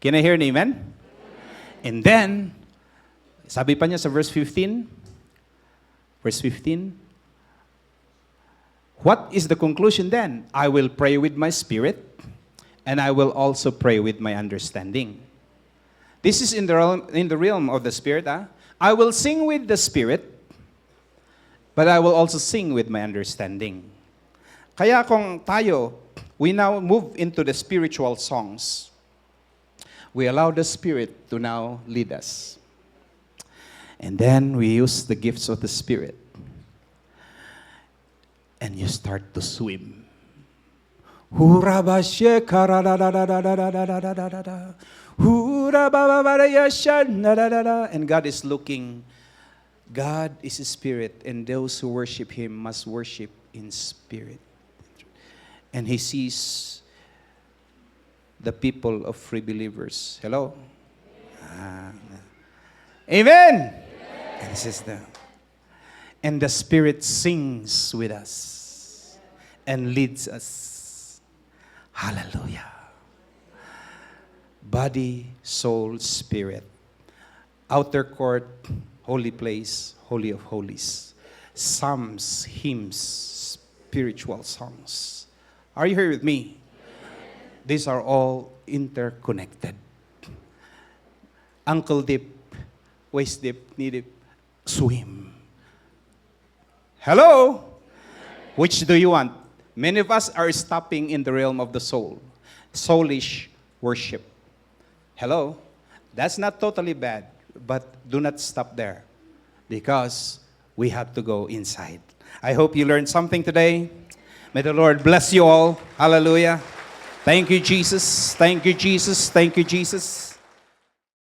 Can I hear an amen? And then, sabi pa niya sa verse 15, what is the conclusion then? I will pray with my spirit, and I will also pray with my understanding. This is in the realm of the spirit. I will sing with the spirit, but I will also sing with my understanding. Kaya kung tayo, we now move into the spiritual songs. We allow the Spirit to now lead us. And then we use the gifts of the Spirit. And you start to swim. And God is looking. God is a spirit, and those who worship Him must worship in spirit. And He sees the people of free believers. Hello? Amen! And this is and the Spirit sings with us and leads us. Hallelujah. Body, soul, spirit. Outer court, holy place, holy of holies. Psalms, hymns, spiritual songs. Are you here with me? These are all interconnected. Ankle dip, waist dip, knee dip, swim. Hello? Which do you want? Many of us are stopping in the realm of the soul. Soulish worship. Hello? That's not totally bad, but do not stop there because we have to go inside. I hope you learned something today. May the Lord bless you all. Hallelujah. Thank you, Jesus. Thank you, Jesus. Thank you, Jesus.